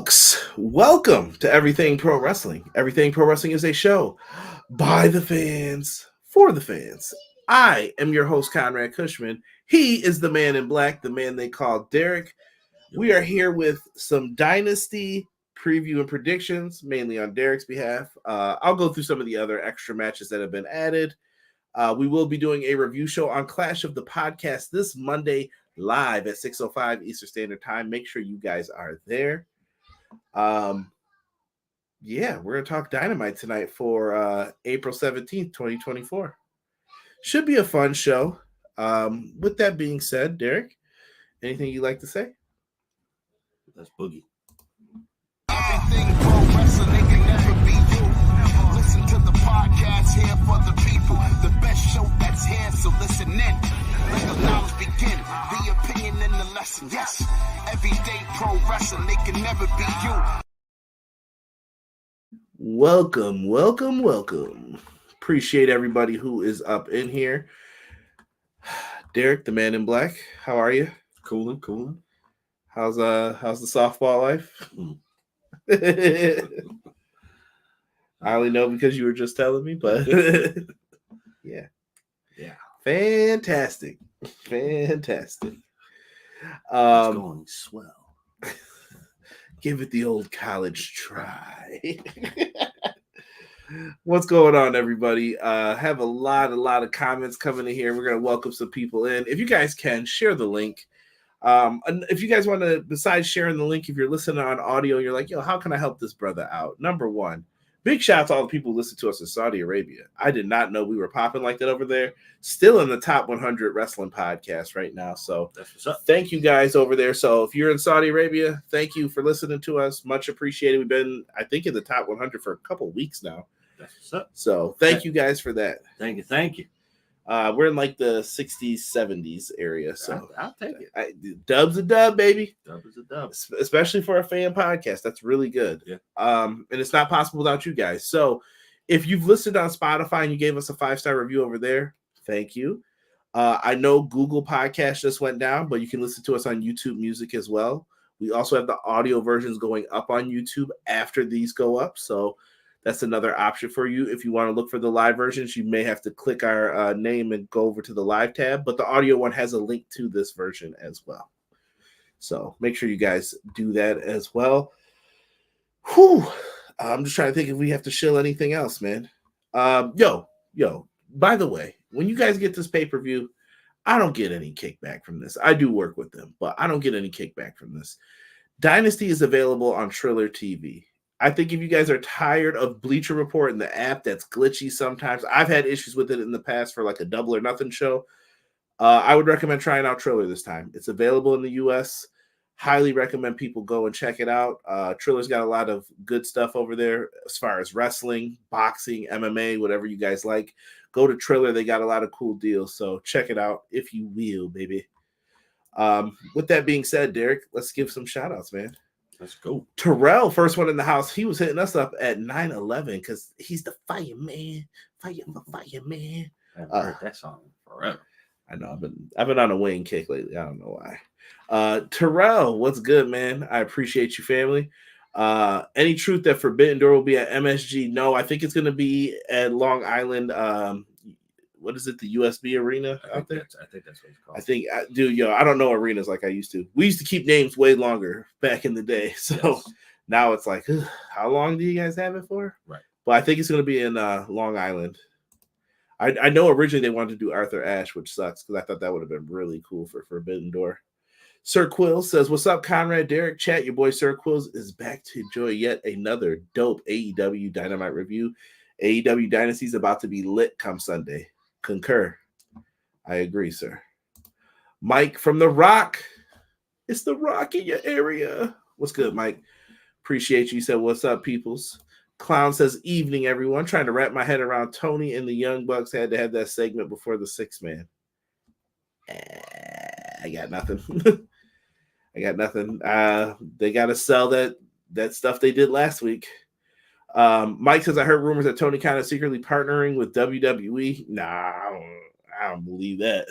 folks, welcome to Everything Pro Wrestling. Everything Pro Wrestling is a show by the fans, for the fans. I am your host, Conrad Cushman. He is the man in black, the man they call Derek. We are here with some Dynasty preview and predictions, mainly on Derek's behalf. I'll go through some of the other extra matches that have been added. We will be doing a review show on Clash of the Podcast this Monday, live at 6:05 Eastern Standard Time. Make sure you guys are there. Yeah, we're gonna talk Dynamite tonight for April 17th, 2024. Should be a fun show. With that being said, Derek, anything you'd like to say? That's Boogie. Everything pro wrestling, they can never be you. Listen to the podcast here for the people. The best show that's here, so listen in. Let the knowledge begin. The opinion and the lesson. Yes, everyday pro wrestling, they can never be you. Welcome, welcome, welcome. Appreciate everybody who is up in here. Derek, the man in black, how are you? Coolin'. How's the softball life? I only know because you were just telling me, but yeah. Fantastic. It's going swell. Give it the old college try. What's going on, everybody? Have a lot of comments coming in here. We're gonna welcome some people in. If you guys can, share the link. And if you guys want to, besides sharing the link, if you're listening on audio, you're like, yo, how can I help this brother out? Number one, big shout out to all the people who listen to us in Saudi Arabia. I did not know we were popping like that over there. Still in the top 100 wrestling podcasts right now. So thank you guys over there. So if you're in Saudi Arabia, thank you for listening to us. Much appreciated. We've been, I think, in the top 100 for a couple weeks now. That's what's up. So thank you guys for that. Thank you. We're in like the 60s, 70s area. So I'll take it. Dub's a dub, baby. Dub is a dub. Especially for a fan podcast. That's really good. Yeah. And it's not possible without you guys. So if you've listened on Spotify and you gave us a 5-star review over there, thank you. I know Google Podcast just went down, but you can listen to us on YouTube Music as well. We also have the audio versions going up on YouTube after these go up. So that's another option for you. If you want to look for the live versions, you may have to click our name and go over to the live tab, but the audio one has a link to this version as well. So make sure you guys do that as well. Whew. I'm just trying to think if we have to shill anything else, man. Yo, by the way, when you guys get this pay-per-view, I don't get any kickback from this. I do work with them, but I don't get any kickback from this. Dynasty is available on Triller TV. I think if you guys are tired of Bleacher Report and the app that's glitchy sometimes, I've had issues with it in the past for like a Double or Nothing show. I would recommend trying out Triller this time. It's available in the US. Highly recommend people go and check it out. Triller's got a lot of good stuff over there as far as wrestling, boxing, MMA, whatever you guys like. Go to Triller. They got a lot of cool deals. So check it out if you will, baby. With that being said, Derek, let's give some shout outs, man. Let's go. Terrell, first one in the house, he was hitting us up at 9/11 because he's the fireman. Fireman. I've heard that song forever. I know I've been on a Wayne kick lately. I don't know why. Terrell, what's good, man? I appreciate you, family. Any truth that Forbidden Door will be at MSG? No, I think it's gonna be at Long Island. What is it? The USB arena out there? I think that's what it's called. I think, dude, I don't know arenas like I used to. We used to keep names way longer back in the day. So now it's like, how long do you guys have it for? Right. But I think it's going to be in Long Island. I know originally they wanted to do Arthur Ashe, which sucks because I thought that would have been really cool for Forbidden Door. Sir Quills says, what's up, Conrad, Derek, chat? Your boy Sir Quills is back to enjoy yet another dope AEW Dynamite review. AEW Dynasty is about to be lit come Sunday. Concur. I agree, sir. Mike from The Rock. It's The Rock in your area. What's good, Mike? Appreciate you. He said, what's up, peoples? Clown says, evening, everyone. Trying to wrap my head around Tony and the Young Bucks had to have that segment before the 6-man. I got nothing. They got to sell that stuff they did last week. Mike says, I heard rumors that Tony Khan is secretly partnering with WWE. Nah, I don't believe that.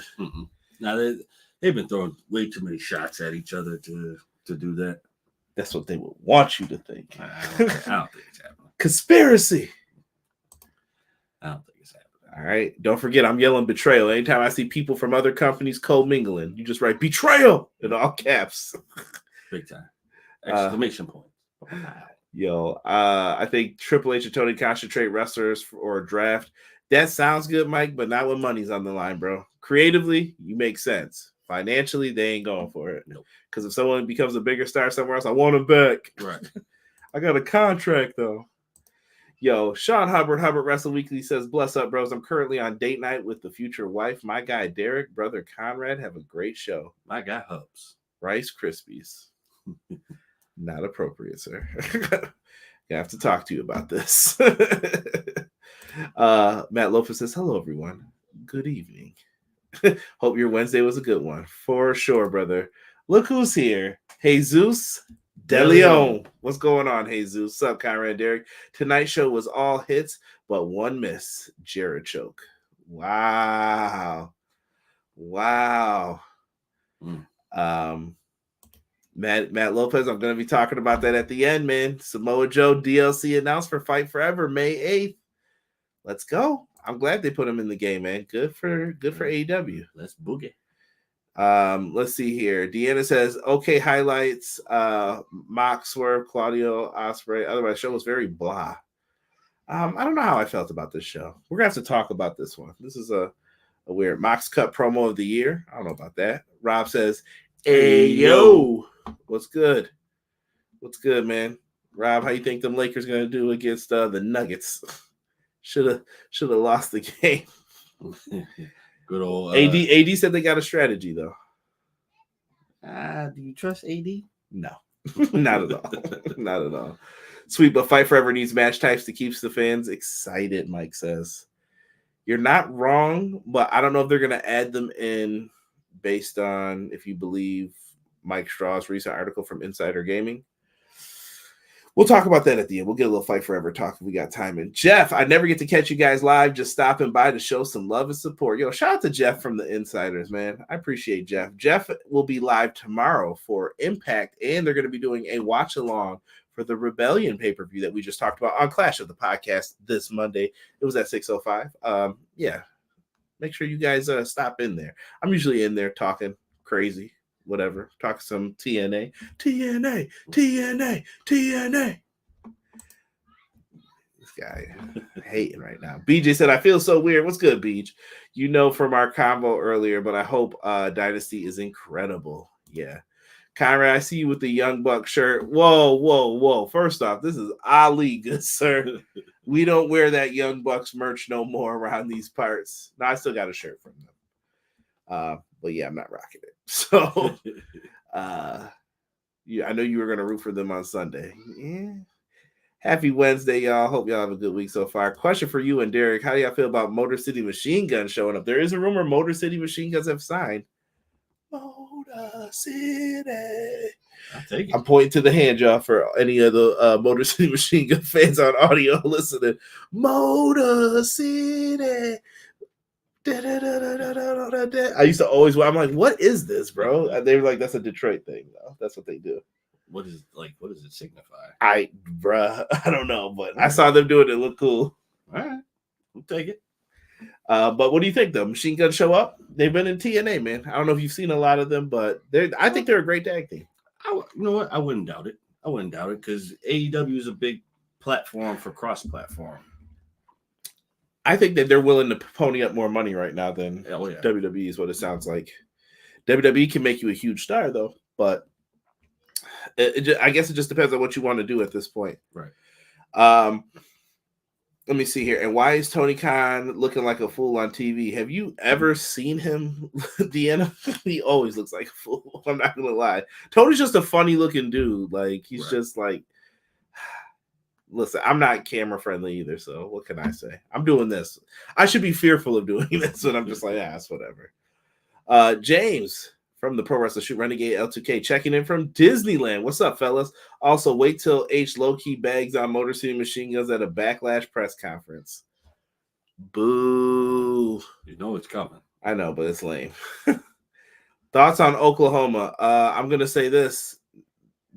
Now they've been throwing way too many shots at each other to do that. That's what they would want you to think. I don't think it's happening. Conspiracy. I don't think it's happening. All right. Don't forget, I'm yelling betrayal. Anytime I see people from other companies co-mingling, you just write betrayal in all caps. Big time. Exclamation point. Yo, I think Triple H and Tony concentrate wrestlers for a draft. That sounds good, Mike, but not when money's on the line, bro. Creatively, you make sense. Financially, they ain't going for it. Nope. Because if someone becomes a bigger star somewhere else, I want him back. Right. I got a contract, though. Yo, Sean Hubbard Wrestle Weekly says, bless up, bros. I'm currently on date night with the future wife. My guy, Derek, brother Conrad, have a great show. My guy, Hubs. Rice Krispies. Not appropriate, sir. I have to talk to you about this. Matt Lopez says, hello, everyone. Good evening. Hope your Wednesday was a good one. For sure, brother. Look who's here. Jesus De Leon. What's going on, Jesus? What's up, Conrad Derek? Tonight's show was all hits, but one miss. Jericho. Wow. Matt Lopez, I'm going to be talking about that at the end, man. Samoa Joe DLC announced for Fight Forever May 8th. Let's go. I'm glad they put him in the game, man. Good for AEW. Let's boogie. Let's see here. Deonna says, okay, highlights. Mox, Swerve, Claudio, Ospreay. Otherwise, show was very blah. I don't know how I felt about this show. We're going to have to talk about this one. This is a weird Mox Cut promo of the year. I don't know about that. Rob says, hey, yo. What's good? What's good, man? Rob, how you think them Lakers going to do against the Nuggets? Should have lost the game. Good old AD said they got a strategy though. Do you trust AD? No, not at all. Not at all. Sweet, but Fight Forever needs match types to keep the fans excited, Mike says. You're not wrong, but I don't know if they're going to add them in based on if you believe Mike Straw's recent article from Insider Gaming. We'll talk about that at the end. We'll get a little Fight Forever talk if we got time. And Jeff, I never get to catch you guys live, just stopping by to show some love and support. Yo, shout out to Jeff from the Insiders, man. I appreciate Jeff. Jeff will be live tomorrow for Impact, and they're going to be doing a watch-along for the Rebellion pay-per-view that we just talked about on Clash of the Podcast this Monday. It was at 6:05. Yeah, make sure you guys stop in there. I'm usually in there talking crazy. Whatever, talk some TNA. This guy hating right now. BJ said, I feel so weird. What's good, Beej? You know from our convo earlier, but I hope Dynasty is incredible. Yeah. Conrad, I see you with the Young Buck shirt. Whoa. First off, this is Ali, good sir. We don't wear that Young Bucks merch no more around these parts. No, I still got a shirt from them. But yeah, I'm not rocking it. So, I know you were going to root for them on Sunday. Yeah. Happy Wednesday, y'all. Hope y'all have a good week so far. Question for you and Derek. How do y'all feel about Motor City Machine Guns showing up? There is a rumor Motor City Machine Guns have signed. Motor City. I'll take it. I'm pointing to the hand, y'all, for any of the Motor City Machine Gun fans on audio listening. Motor City. I used to always, I'm like, what is this, bro? And they were like, that's a Detroit thing, though. That's what they do. What does it signify? I don't know, but I saw them doing it. It looked cool. All right, we'll take it. But what do you think, though? Machine Gun show up? They've been in TNA, man. I don't know if you've seen a lot of them, but I think they're a great tag team. You know what? I wouldn't doubt it because AEW is a big platform for cross-platform. I think that they're willing to pony up more money right now than WWE is what it sounds like. WWE can make you a huge star, though, but I guess it just depends on what you want to do at this point. Right. Let me see here. And why is Tony Khan looking like a fool on TV? Have you ever seen him, Deonna? He always looks like a fool. I'm not going to lie. Tony's just a funny-looking dude. Like, he's just like... Listen, I'm not camera friendly either, so what can I say? I'm doing this. I should be fearful of doing this, and I'm just like, it's whatever. James from the Pro Wrestler Shoot Renegade L2K checking in from Disneyland. What's up, fellas? Also, wait till H low-key bags on Motor City Machine Guns at a Backlash press conference. Boo. You know it's coming. I know, but it's lame. Thoughts on Oklahoma? I'm going to say this.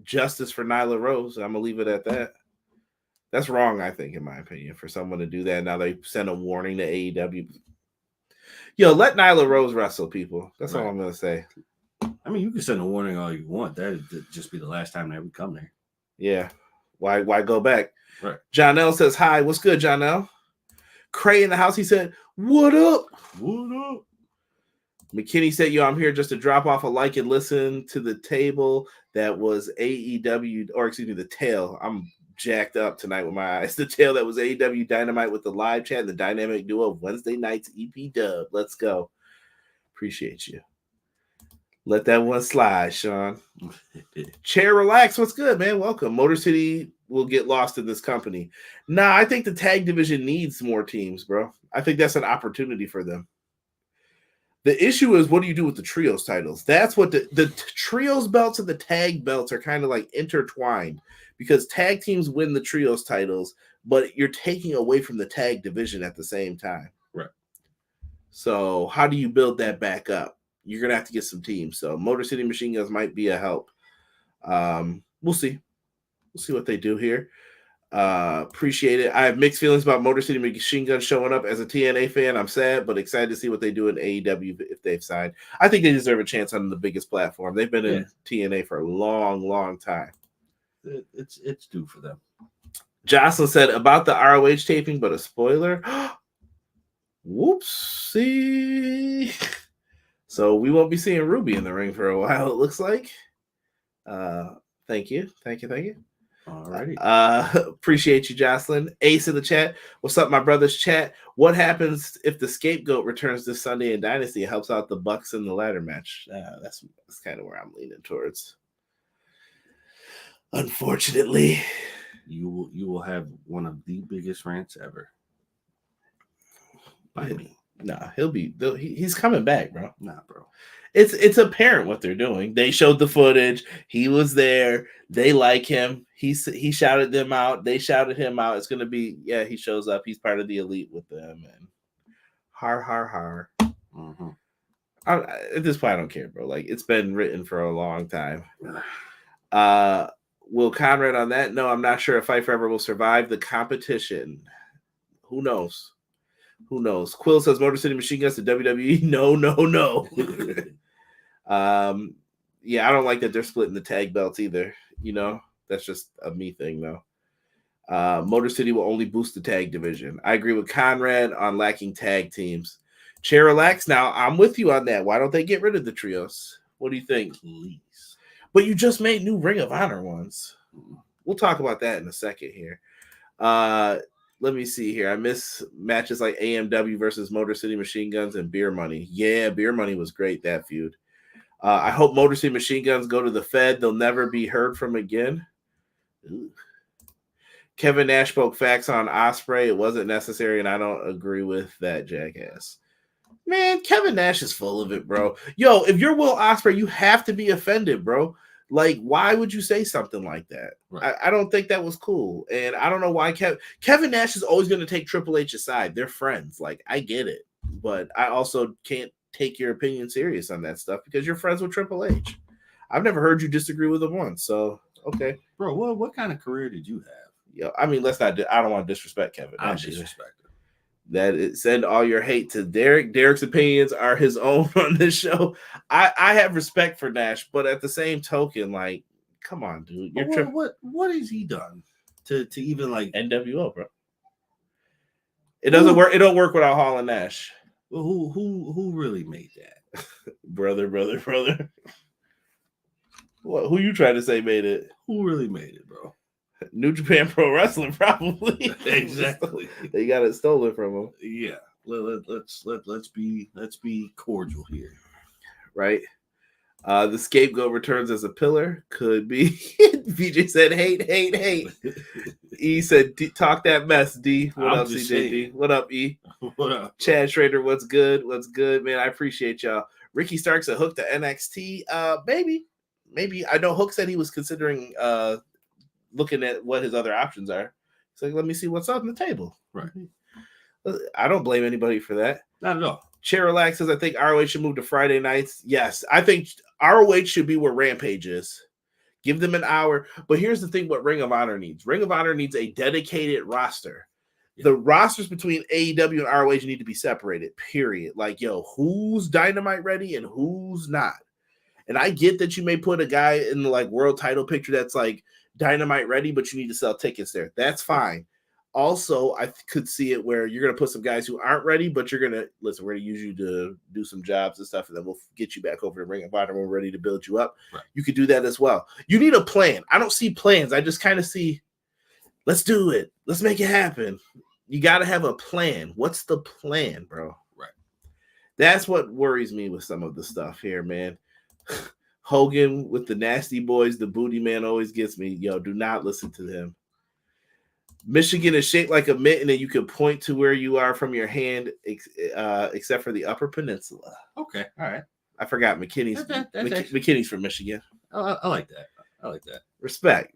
justice for Nyla Rose. I'm gonna leave it at that. That's wrong, I think, in my opinion, for someone to do that. Now they send a warning to AEW. Yo, let Nyla Rose wrestle, people. That's all I'm gonna say. I mean, you can send a warning all you want. That'd just be the last time they ever come there. Yeah. Why go back? Right. Jonelle says hi. What's good, Jonelle? Cray in the house. He said, "What up? What up?" McKinney said, "Yo, I'm here just to drop off a like and listen to the table that was AEW, or excuse me, the tail. I'm jacked up tonight with my eyes. The tail that was AEW Dynamite with the live chat and the dynamic duo of Wednesday night's EP dub. Let's go. Appreciate you. Let that one slide, Sean. Chair relax. What's good, man? Welcome. Motor City will get lost in this company. Nah, I think the tag division needs more teams, bro. I think that's an opportunity for them. The issue is, what do you do with the trios titles? That's what the trios belts and the tag belts are kind of like intertwined, because tag teams win the trios titles, but you're taking away from the tag division at the same time. Right. So how do you build that back up? You're going to have to get some teams. So Motor City Machine Guns might be a help. We'll see. We'll see what they do here. Appreciate it. I have mixed feelings about Motor City Machine Guns showing up. As a TNA fan, I'm sad, but excited to see what they do in AEW if they've signed. I think they deserve a chance on the biggest platform. They've been in TNA for a long, long time. It's due for them. Jocelyn said about the ROH taping, but a spoiler. Whoopsie. So we won't be seeing Ruby in the ring for a while, it looks like. Thank you. Alrighty. Appreciate you, Jocelyn. Ace in the chat. What's up, my brother's chat? What happens if the scapegoat returns this Sunday in Dynasty and helps out the Bucks in the ladder match? That's kind of where I'm leaning towards. Unfortunately, you will have one of the biggest rants ever. By me. Nah, he's coming back, bro. Nah, bro. It's apparent what they're doing. They showed the footage. He was there. They like him. He shouted them out. They shouted him out. It's gonna be, he shows up. He's part of the elite with them. And har. Mm-hmm. At this point, I don't care, bro. Like, it's been written for a long time. Will Conrad on that? No, I'm not sure if Fight Forever will survive the competition. Who knows? Quill says Motor City Machine Guns to WWE. No. I don't like that they're splitting the tag belts either. You know, that's just a me thing, though. Motor City will only boost the tag division. I agree with Conrad on lacking tag teams. Chair relax. Now, I'm with you on that. Why don't they get rid of the trios? What do you think? Please. But you just made new Ring of Honor ones. We'll talk about that in a second here. Let me see here. I miss matches like AMW versus Motor City Machine Guns and Beer Money. Yeah, Beer Money was great, that feud. I hope Motor City Machine Guns go to the Fed. They'll never be heard from again. Ooh. Kevin Nash spoke facts on Ospreay. It wasn't necessary, and I don't agree with that jackass. Man, Kevin Nash is full of it, bro. Yo, if you're Will Ospreay, you have to be offended, bro. Like, why would you say something like that? Right. I don't think that was cool. And I don't know why Kevin Nash is always going to take Triple H aside. They're friends. Like, I get it. But I also can't take your opinion serious on that stuff because you're friends with Triple H. I've never heard you disagree with him once. So, okay. Bro, what kind of career did you have? Yo, I mean, I don't want to disrespect Kevin Nash. I'm disrespecting. Send all your hate to Derek. Derek's opinions are his own on this show. I have respect for Nash, but at the same token, like, come on, dude. What has he done to even like NWO, bro? It doesn't work. It don't work without Hall and Nash. Well, who really made that? brother. What? Who you trying to say made it? Who really made it, bro? New Japan Pro Wrestling, probably. Exactly. They got it stolen from them. Yeah. Let's be cordial here, right? The scapegoat returns as a pillar. Could be. VJ said, hate. E said, talk that mess, D. What up, CJD? What up, E? What up? Chad Schrader, what's good? Man, I appreciate y'all. Ricky Starks a Hook to NXT. Maybe. I know Hook said he was considering looking at what his other options are. He's like, let me see what's on the table. Right. I don't blame anybody for that. Not at all. Chair Relax says, I think ROH should move to Friday nights. Yes, I think ROH should be where Rampage is. Give them an hour. But here's the thing: what Ring of Honor needs. Ring of Honor needs a dedicated roster. Yeah. The rosters between AEW and ROH need to be separated. Period. Like, yo, who's Dynamite ready and who's not? And I get that you may put a guy in the like world title picture that's like Dynamite ready, but you need to sell tickets there. That's fine. Also, I could see it where you're going to put some guys who aren't ready, but you're going to listen. We're going to use you to do some jobs and stuff, and then we'll get you back over to Ring of Honor when we're ready to build you up. Right. You could do that as well. You need a plan. I don't see plans. I just kind of see, let's do it. Let's make it happen. You got to have a plan. What's the plan, bro? Right. That's what worries me with some of the stuff here, man. Hogan with the nasty boys, the booty man always gets me. Yo, do not listen to him. Michigan is shaped like a mitten, and you can point to where you are from your hand, except for the Upper Peninsula. Okay, all right. I forgot McKinney's. McKinney's from Michigan. I like that. I like that. Respect.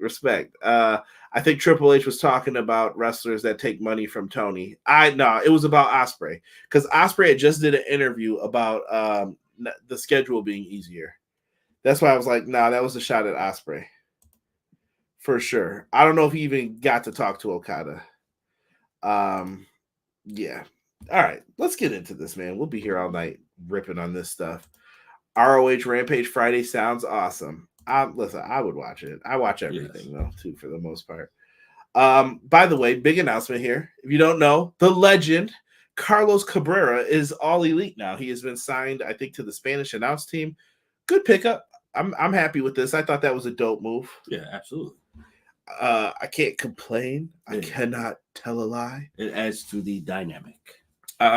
I think Triple H was talking about wrestlers that take money from Tony. It was about Ospreay, because Ospreay had just did an interview about the schedule being easier. That's why I was like, that was a shot at Ospreay. For sure. I don't know if he even got to talk to Okada. Yeah. All right. Let's get into this, man. We'll be here all night ripping on this stuff. ROH Rampage Friday sounds awesome. Listen, I would watch it. I watch everything, though, too, for the most part. By the way, big announcement here. If you don't know, the legend, Carlos Cabrera, is all elite now. He has been signed, I think, to the Spanish announce team. Good pickup. I'm happy with this. I thought that was a dope move. Yeah, absolutely. I can't complain. I cannot tell a lie. It adds to the dynamic.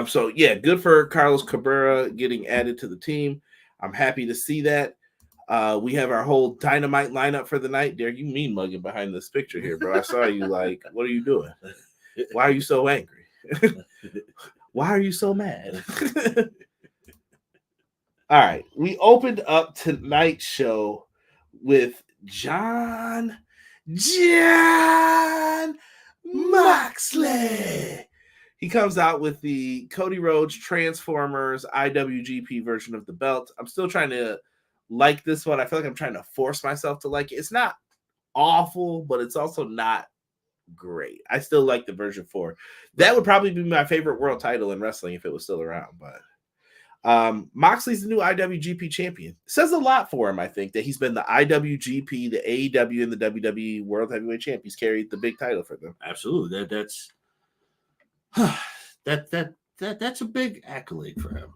So yeah, good for Carlos Cabrera getting added to the team. I'm happy to see that. We have our whole Dynamite lineup for the night. Derek, you mean mugging behind this picture here, bro. I saw you like, what are you doing? Why are you so angry? Why are you so mad? All right. We opened up tonight's show with Jon Moxley. He comes out with the Cody Rhodes Transformers IWGP version of the belt. I'm still trying to like this one. I feel like I'm trying to force myself to like it. It's not awful, but it's also not great. I still like the version 4. That would probably be my favorite world title in wrestling if it was still around, but Moxley's the new IWGP champion. Says a lot for him, I think, that he's been the IWGP, the AEW, and the WWE World Heavyweight Champ. He's carried the big title for them. Absolutely. That's a big accolade for him.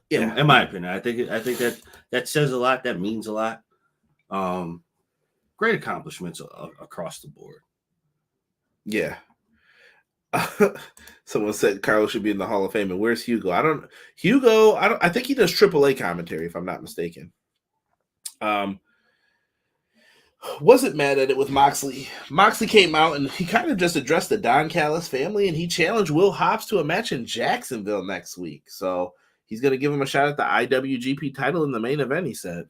Yeah, in my opinion, I think that says a lot. That means a lot. Great accomplishments across the board. Yeah. Someone said Carlos should be in the Hall of Fame, and where's Hugo? I think he does AAA commentary, if I'm not mistaken. Wasn't mad at it with Moxley. Moxley came out and he kind of just addressed the Don Callis family, and he challenged Will Hobbs to a match in Jacksonville next week. So he's going to give him a shot at the IWGP title in the main event, he said.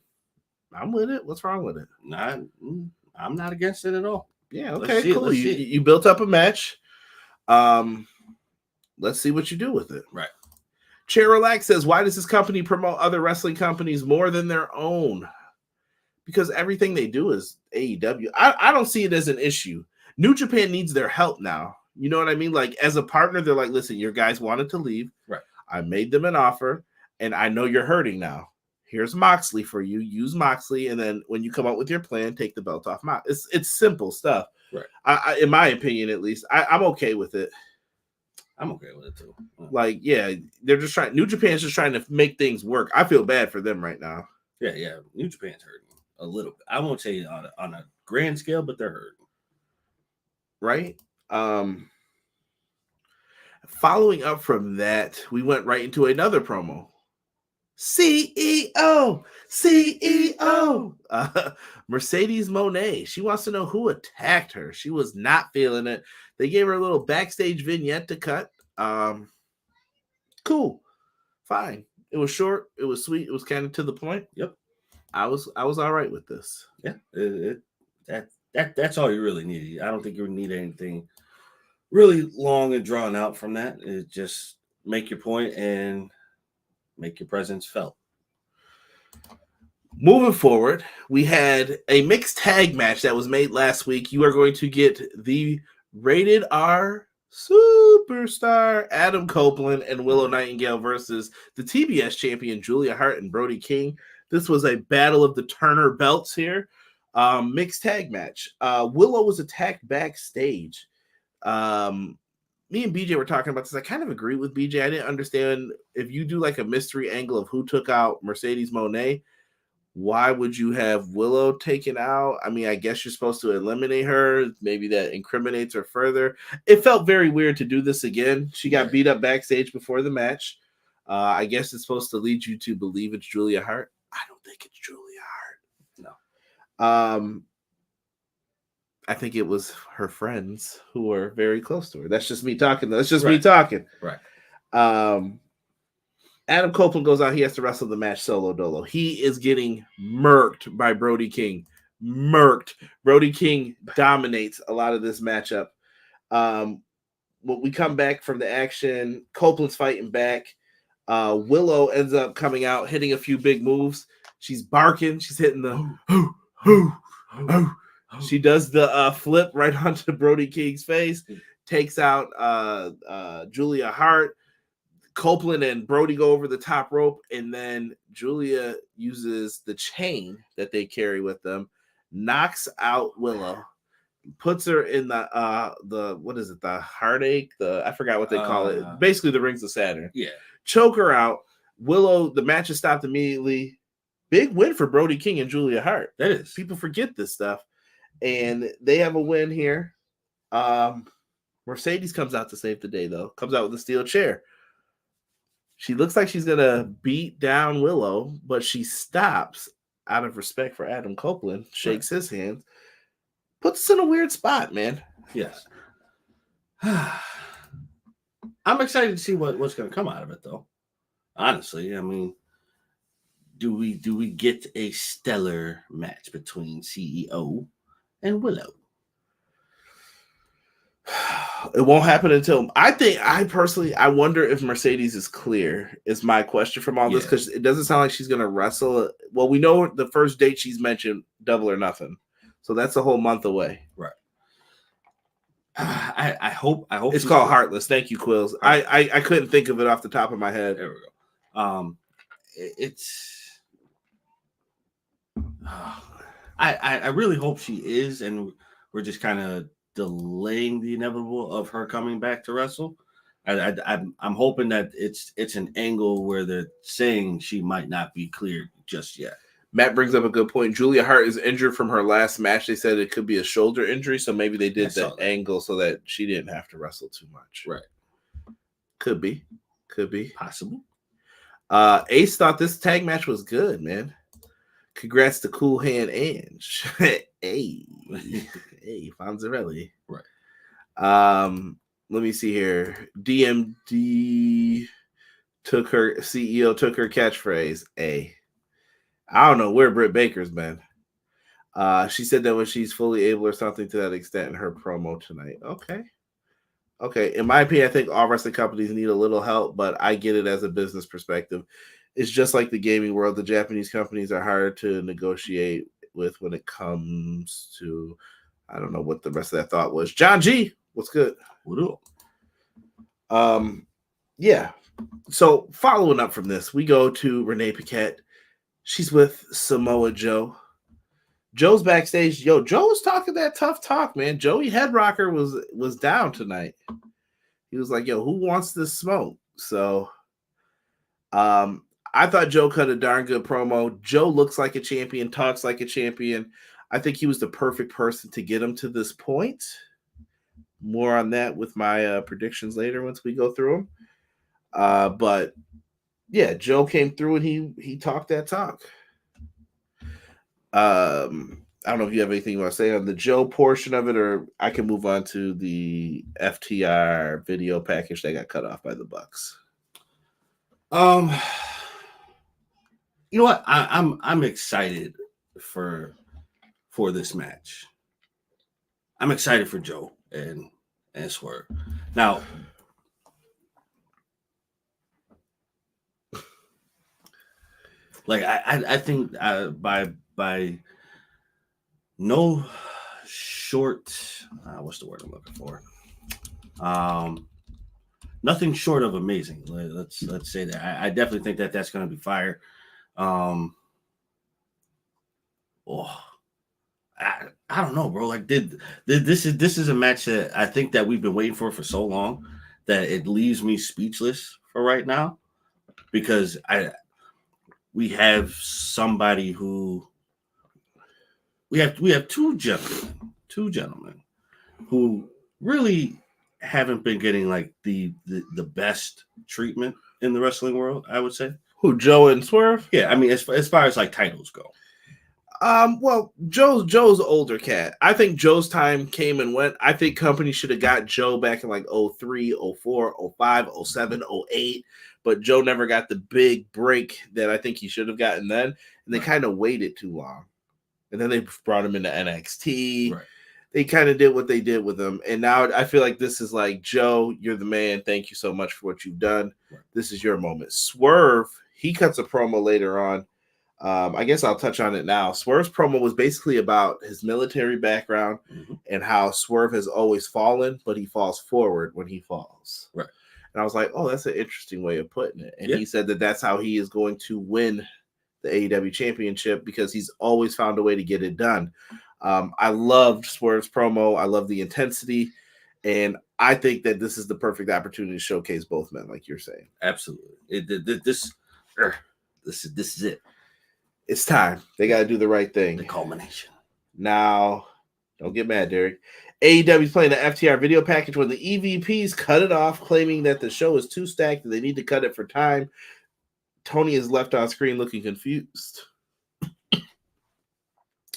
I'm with it. What's wrong with it? I'm not against it at all. Yeah, okay, cool. You built up a match. Let's see what you do with it. Right. Chair Relax says, why does this company promote other wrestling companies more than their own? Because everything they do is AEW. I don't see it as an issue. New Japan needs their help now. You know what I mean? Like, as a partner, they're like, listen, your guys wanted to leave. Right. I made them an offer, and I know you're hurting now. Here's Moxley for you. Use Moxley, and then when you come up with your plan, take the belt off Moxley. It's simple stuff. Right. I in my opinion, at least, I'm okay with it. I'm okay with it too. Like, yeah, they're just trying. New Japan's just trying to make things work. I feel bad for them right now. Yeah. New Japan's hurting a little bit. I won't say on a grand scale, but they're hurting. Right. Following up from that, we went right into another promo. CEO. Mercedes Moné. She wants to know who attacked her. She was not feeling it. They gave her a little backstage vignette to cut. Cool. Fine. It was short. It was sweet. It was kind of to the point. Yep. I was all right with this. Yeah. That's all you really need. I don't think you need anything really long and drawn out from that. It just make your point and make your presence felt. Moving forward, we had a mixed tag match that was made last week. You are going to get the rated R superstar Adam Copeland and Willow Nightingale versus the TBS champion Julia Hart and Brody King. This was a battle of the Turner belts here. Mixed tag match. Willow was attacked backstage. Me and BJ were talking about this. I kind of agree with BJ. I didn't understand if you do like a mystery angle of who took out Mercedes Moné, why would you have Willow taken out? I mean, I guess you're supposed to eliminate her. Maybe that incriminates her further. It felt very weird to do this again. She got beat up backstage before the match. I guess it's supposed to lead you to believe it's Julia Hart. I don't think it's Julia Hart. No. I think it was her friends who were very close to her. That's just me talking. That's just me talking. Right. Adam Copeland goes out. He has to wrestle the match solo dolo. He is getting murked by Brody King. Murked. Brody King dominates a lot of this matchup. When we come back from the action, Copeland's fighting back. Willow ends up coming out, hitting a few big moves. She's barking. She's hitting the She does the flip right onto Brody King's face, takes out Julia Hart. Copeland and Brody go over the top rope, and then Julia uses the chain that they carry with them, knocks out Willow, puts her in the what is it, the heartache? I forgot what they call it. Basically, the Rings of Saturn. Yeah. Choke her out. Willow, the match is stopped immediately. Big win for Brody King and Julia Hart. That is. People forget this stuff. And they have a win here. Mercedes comes out to save the day, though. Comes out with a steel chair. She looks like she's going to beat down Willow, but she stops out of respect for Adam Copeland, shakes his hand, puts us in a weird spot, man. Yes. I'm excited to see what's going to come out of it, though. Honestly, I mean, do we get a stellar match between CEO and Willow? It won't happen until I wonder if Mercedes is clear is my question from all this, because it doesn't sound like she's going to wrestle. Well, we know the first date she's mentioned, Double or Nothing. So that's a whole month away. Right. I hope it's called Heartless. Thank you, Quills. I couldn't think of it off the top of my head. There we go. I really hope she is, and we're just kind of delaying the inevitable of her coming back to wrestle. I'm hoping that it's an angle where they're saying she might not be cleared just yet. Matt brings up a good point. Julia Hart is injured from her last match. They said it could be a shoulder injury, so maybe they did that angle so that she didn't have to wrestle too much. Right. Could be. Possible. Ace thought this tag match was good, man. Congrats to Cool Hand Ange. Hey, Fonzarelli. Right. Let me see here. DMD took her catchphrase. I don't know where Britt Baker's been. She said that when she's fully able or something to that extent in her promo tonight. Okay. In my opinion, I think all wrestling companies need a little help, but I get it as a business perspective. It's just like the gaming world. The Japanese companies are hard to negotiate with when it comes to, I don't know what the rest of that thought was. John G, what's good? What up? Yeah. So following up from this, we go to Renee Paquette. She's with Samoa Joe. Joe's backstage. Joe was talking that tough talk, man. Joey Head Rocker was down tonight. He was like, who wants this smoke? So I thought Joe cut a darn good promo. Joe looks like a champion, talks like a champion. I think he was the perfect person to get him to this point. More on that with my predictions later once we go through them. But yeah, Joe came through and he talked that talk. I don't know if you have anything you want to say on the Joe portion of it, or I can move on to the FTR video package that got cut off by the Bucks. You know what? I'm excited for this match. I'm excited for Joe and Swerve. Now, Like I think by no short, what's the word I'm looking for? Nothing short of amazing. Let's say that. I definitely think that that's going to be fire. I don't know, bro. Like, this is a match that I think that we've been waiting for so long that it leaves me speechless for right now, because we have somebody who we have two gentlemen who really haven't been getting like the best treatment in the wrestling world, I would say. Who, Joe and Swerve? Yeah, I mean, as far as like titles go. Well, Joe's older cat. I think Joe's time came and went. I think company should have got Joe back in like 03, 04, 05, 07, 08, but Joe never got the big break that I think he should have gotten then, and they kind of waited too long. And then they brought him into NXT. Right. They kind of did what they did with him, and now I feel like this is like, Joe, you're the man. Thank you so much for what you've done. Right. This is your moment. Swerve, he cuts a promo later on. I guess I'll touch on it now. Swerve's promo was basically about his military background and how Swerve has always fallen, but he falls forward when he falls. Right. And I was like, oh, that's an interesting way of putting it. And he said that that's how he is going to win the AEW championship, because he's always found a way to get it done. I loved Swerve's promo. I love the intensity. And I think that this is the perfect opportunity to showcase both men, like you're saying. Absolutely. This is it. It's time. They got to do the right thing. The culmination. Now, don't get mad, Derek. AEW is playing the FTR video package when the EVPs cut it off, claiming that the show is too stacked and they need to cut it for time. Tony is left on screen looking confused.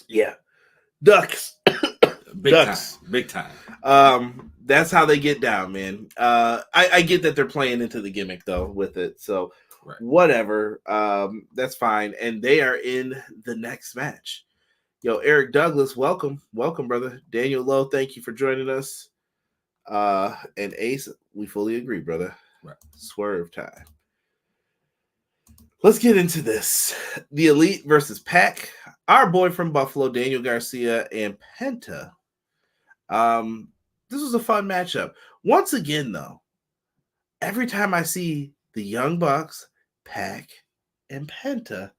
Yeah. Ducks. Big time. That's how they get down, man. I get that they're playing into the gimmick, though, with it. So, right. Whatever. That's fine. And they are in the next match. Yo, Eric Douglas, welcome. Welcome, brother. Daniel Lowe, thank you for joining us. And Ace, we fully agree, brother. Right. Swerve time. Let's get into this. The Elite versus Pac. Our boy from Buffalo, Daniel Garcia, and Penta. This was a fun matchup. Once again, though, every time I see the Young Bucks, Pac, and Penta,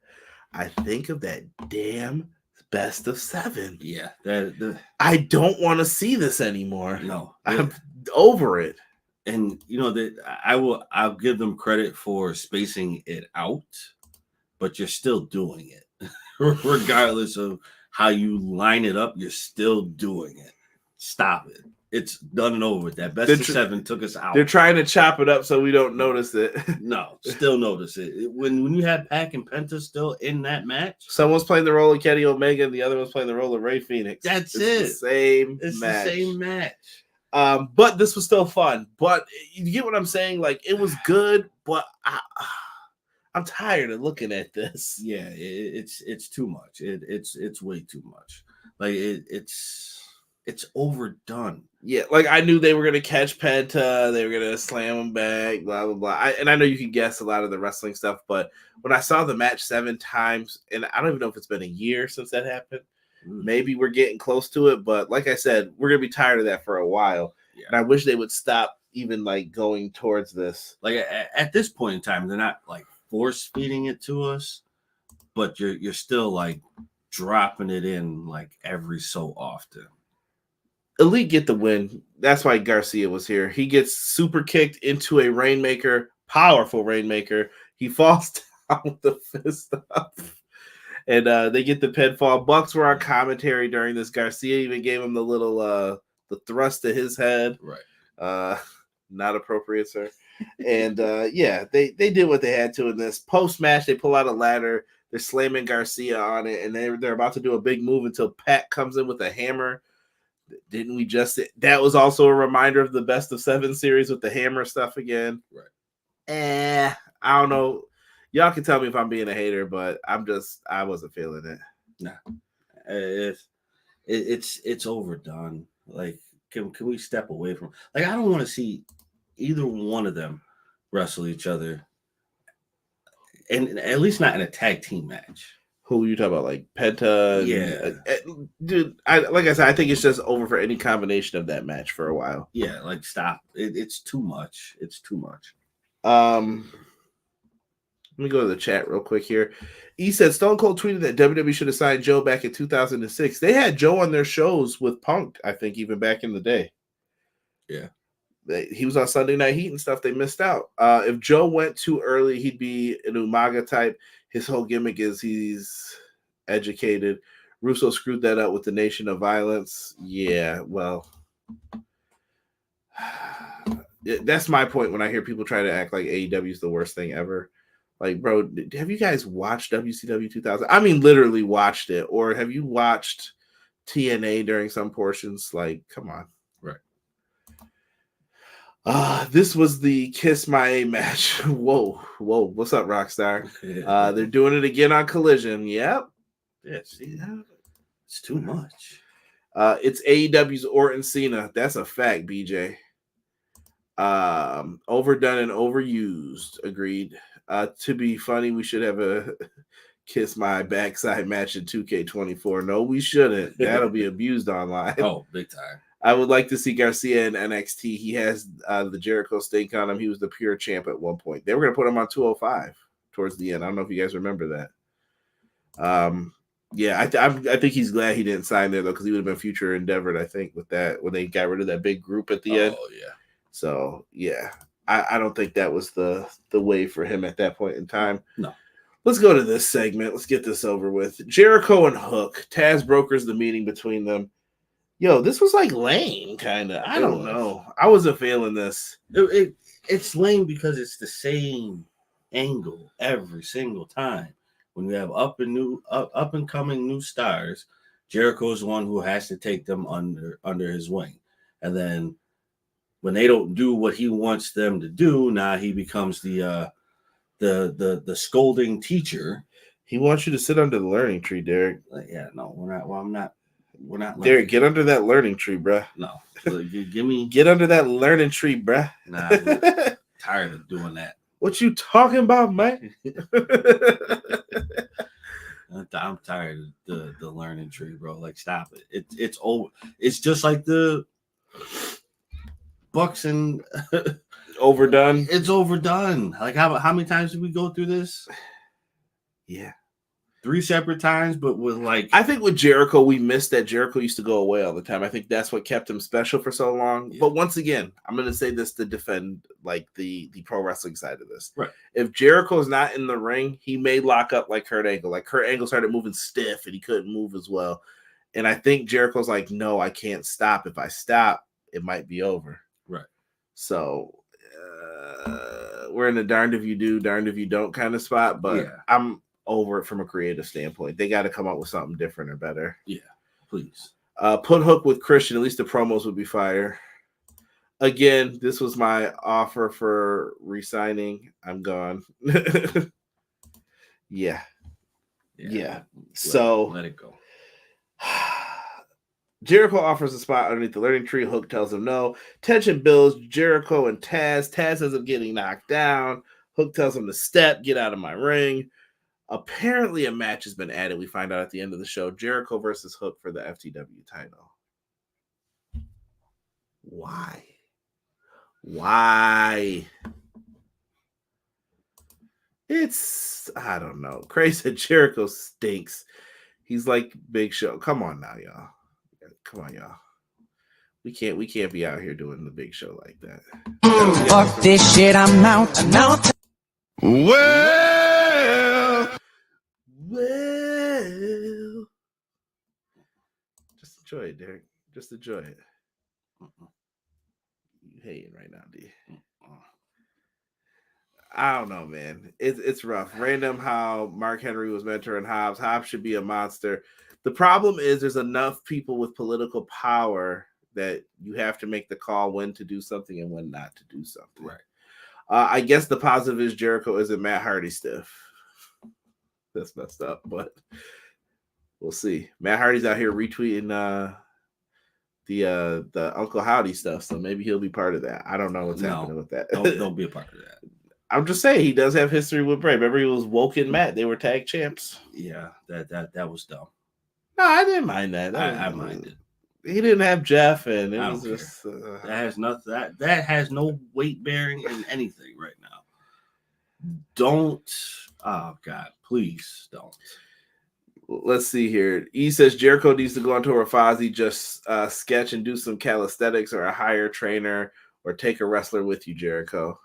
I think of that damn best of 7. Yeah. I don't want to see this anymore. No. I'm over it. And you know that I'll give them credit for spacing it out, but you're still doing it. Regardless of how you line it up, you're still doing it. Stop it. It's done and over with. That best of 7 took us out. They're trying to chop it up so we don't notice it. No, still notice it. When you have Pac and Penta still in that match, someone's playing the role of Kenny Omega and the other one's playing the role of Rey Fenix. It's the same It's match. the same match. But this was still fun. But you get what I'm saying? Like, it was good, but I'm tired of looking at this. Yeah, it's too much. It's way too much. Like it's overdone. Yeah, like I knew they were gonna catch Penta, they were gonna slam him back, blah blah blah. And I know you can guess a lot of the wrestling stuff, but when I saw the match 7 times, and I don't even know if it's been a year since that happened. Maybe we're getting close to it, but like I said, we're gonna be tired of that for a while. Yeah. And I wish they would stop even like going towards this. Like at this point in time, they're not like force feeding it to us, but you're still like dropping it in like every so often. Elite get the win. That's why Garcia was here. He gets super kicked into a Rainmaker, powerful Rainmaker. He falls down with the fist up. And they get the pinfall. Bucks were on commentary during this. Garcia even gave him the little the thrust to his head. Right. Not appropriate, sir. And yeah, they did what they had to in this. Post-match, they pull out a ladder. They're slamming Garcia on it, and they're about to do a big move until Pat comes in with a hammer. Didn't we just? That was also a reminder of the Best of 7 series with the hammer stuff again. Right. I don't know. Y'all can tell me if I'm being a hater, but I wasn't feeling it. Nah, it's overdone. Like, can we step away from? Like, I don't want to see either one of them wrestle each other and at least not in a tag team match. Who you talking about, like Penta? Dude. Like I said, I think it's just over for any combination of that match for a while. Yeah, like stop. It's too much. It's too much. Let me go to the chat real quick here. E said Stone Cold tweeted that WWE should have signed Joe back in 2006. They had Joe on their shows with Punk, I think, even back in the day. Yeah. He was on Sunday Night Heat and stuff. They missed out. If Joe went too early, he'd be an Umaga type. His whole gimmick is he's educated. Russo screwed that up with the Nation of Violence. Yeah, well, that's my point when I hear people try to act like AEW is the worst thing ever. Like, bro, have you guys watched WCW 2000? I mean, literally watched it. Or have you watched TNA during some portions? Like, come on. This was the Kiss My A match. Whoa. What's up, Rockstar? They're doing it again on Collision. Yep. Yeah, see, it's too much. It's AEW's Orton Cena. That's a fact, BJ. Overdone and overused. Agreed. To be funny, we should have a Kiss My Backside match in 2K24. No, we shouldn't. That'll be abused online. Oh, big time. I would like to see Garcia in NXT. He has the Jericho stink on him. He was the pure champ at one point. They were going to put him on 205 towards the end. I don't know if you guys remember that. Yeah, I think he's glad he didn't sign there, though, because he would have been future endeavored, I think, with that when they got rid of that big group at the end. Oh, yeah. So, yeah, I don't think that was the way for him at that point in time. No. Let's go to this segment. Let's get this over with. Jericho and Hook. Taz brokers the meeting between them. Yo, this was like lame, kind of. I don't know. I wasn't feeling this. It's lame because it's the same angle every single time. When we have up and coming new stars, Jericho's the one who has to take them under his wing, and then when they don't do what he wants them to do, now he becomes the scolding teacher. He wants you to sit under the learning tree, Derek. Yeah, no, we're not. Well, I'm not. We're not. Derek, get under that learning tree, bruh. No, give me. Get under that learning tree, bruh. Nah, I'm tired of doing that. What you talking about, man? I'm tired of the learning tree, bro. Like, stop it. It's over. It's just like the Bucks and overdone. It's overdone. Like, how many times did we go through this? Yeah. 3 separate times, but with like... I think with Jericho, we missed that Jericho used to go away all the time. I think that's what kept him special for so long. Yeah. But once again, I'm going to say this to defend like the pro wrestling side of this. Right. If Jericho's not in the ring, he may lock up like Kurt Angle. Like Kurt Angle started moving stiff and he couldn't move as well. And I think Jericho's like, no, I can't stop. If I stop, it might be over. Right. So we're in the darned if you do, darned if you don't kind of spot. But yeah. I'm over it from a creative standpoint. They got to come up with something different or better. Yeah, please. Put Hook with Christian. At least the promos would be fire. Again, this was my offer for re-signing. I'm gone. Yeah. So let it go. Jericho offers a spot underneath the learning tree. Hook tells him no. Tension builds. Jericho and Taz. Taz ends up getting knocked down. Hook tells him to step, get out of my ring. Apparently, a match has been added. We find out at the end of the show. Jericho versus Hook for the FTW title. Why? I don't know. Crazy Jericho stinks. He's like Big Show. Come on now, y'all. Come on, y'all. We can't be out here doing the Big Show like that. Fuck this shit, I'm out. Well, just enjoy it, Derek. Just enjoy it. You hating right now, D. I don't know, man. It's rough. Random how Mark Henry was mentoring Hobbs. Hobbs should be a monster. The problem is there's enough people with political power that you have to make the call when to do something and when not to do something. Right. I guess the positive is Jericho isn't Matt Hardy stiff. That's messed up, but we'll see. Matt Hardy's out here retweeting the Uncle Howdy stuff, so maybe he'll be part of that. I don't know what's happening with that. Don't be a part of that. I'm just saying he does have history with Bray. Remember, he was Woken Matt. They were tag champs. Yeah, that was dumb. No, I didn't mind that. I minded. He didn't have Jeff, and it I was don't just That has nothing. That has no weight bearing in anything right now. Don't. Oh God, please don't. Let's see here. E says Jericho needs to go onto a Fozzy, just sketch and do some calisthenics or a higher trainer or take a wrestler with you, Jericho.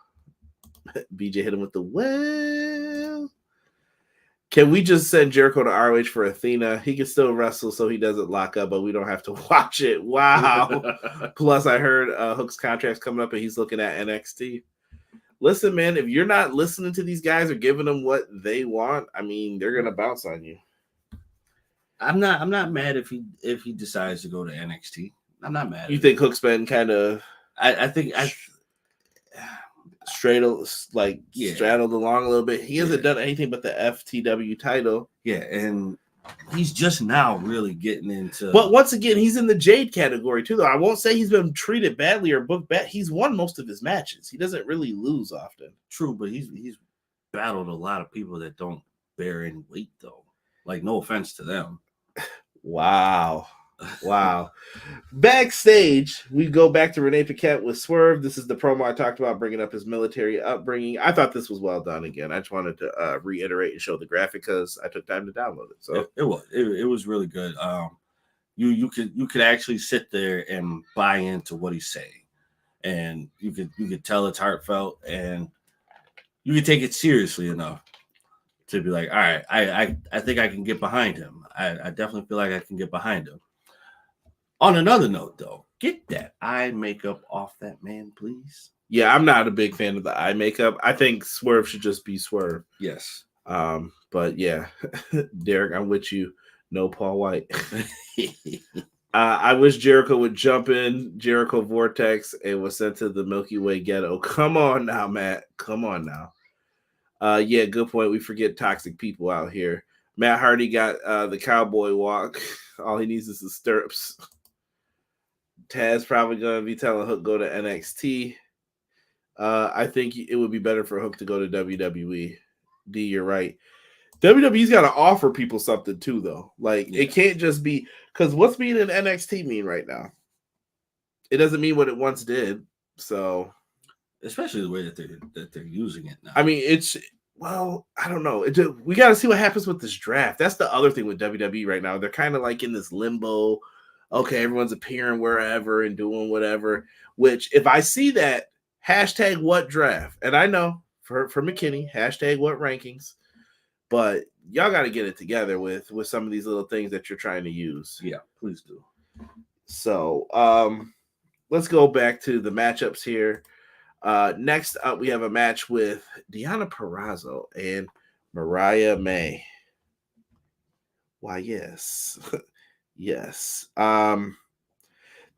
BJ hit him with the well. Can we just send Jericho to ROH for Athena? He can still wrestle so he doesn't lock up, but we don't have to watch it. Wow. Plus, I heard Hook's contract's coming up and he's looking at NXT. Listen, man, if you're not listening to these guys or giving them what they want, I mean, they're gonna bounce on you. I'm not mad if he decides to go to NXT. I'm not mad. You think Hook's been kind of straddled along a little bit. He hasn't done anything but the FTW title. Yeah, and he's just now really getting into. But once again, he's in the Jade category too, though. I won't say he's been treated badly or booked bad. He's won most of his matches. He doesn't really lose often. True, but he's battled a lot of people that don't bear any weight, though. Like, no offense to them. Wow. Backstage, we go back to Renee Paquette with Swerve. This is the promo I talked about, bringing up his military upbringing. I thought this was well done. Again, I just wanted to reiterate and show the graphic because I took time to download it. So it was really good. You could actually sit there and buy into what he's saying, and you could tell it's heartfelt, and you could take it seriously enough to be like, all right, I think I can get behind him. I definitely feel like I can get behind him. On another note, though, get that eye makeup off that man, please. Yeah, I'm not a big fan of the eye makeup. I think Swerve should just be Swerve. Yes. But yeah, Derek, I'm with you. No Paul White. I wish Jericho would jump in Jericho Vortex and was sent to the Milky Way ghetto. Come on now, Matt. Come on now. Yeah, good point. We forget toxic people out here. Matt Hardy got the cowboy walk. All he needs is the stirrups. Taz probably going to be telling Hook go to NXT. I think it would be better for Hook to go to WWE. D, you're right. WWE's got to offer people something too, though. Like, It can't just be because what's being in NXT mean right now? It doesn't mean what it once did. So, especially the way that they're using it now. I mean, I don't know. We got to see what happens with this draft. That's the other thing with WWE right now. They're kind of like in this limbo. Okay, everyone's appearing wherever and doing whatever, which if I see that, hashtag what draft, and I know for McKinney, hashtag what rankings, but y'all got to get it together with some of these little things that you're trying to use. Yeah, please do. So let's go back to the matchups here. Next up, we have a match with Deonna Purrazzo and Mariah May. Why, yes. Yes. I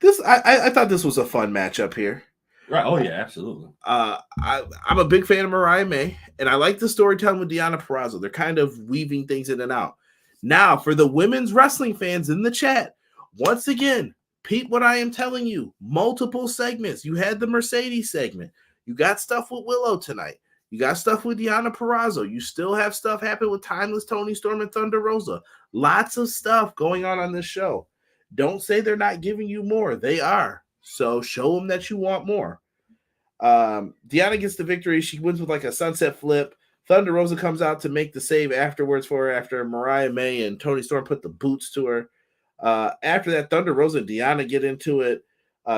thought this was a fun matchup here. Right. Oh, yeah, absolutely. I'm a big fan of Mariah May, and I like the storytelling with Deonna Purrazzo. They're kind of weaving things in and out. Now, for the women's wrestling fans in the chat, once again, peep what I am telling you. Multiple segments. You had the Mercedes segment. You got stuff with Willow tonight. You got stuff with Deonna Purrazzo. You still have stuff happen with Timeless Toni Storm and Thunder Rosa. Lots of stuff going on this show. Don't say they're not giving you more. They are. So show them that you want more. Deonna gets the victory. She wins with like a sunset flip. Thunder Rosa comes out to make the save afterwards for her after Mariah May and Toni Storm put the boots to her. After that, Thunder Rosa and Deonna get into it.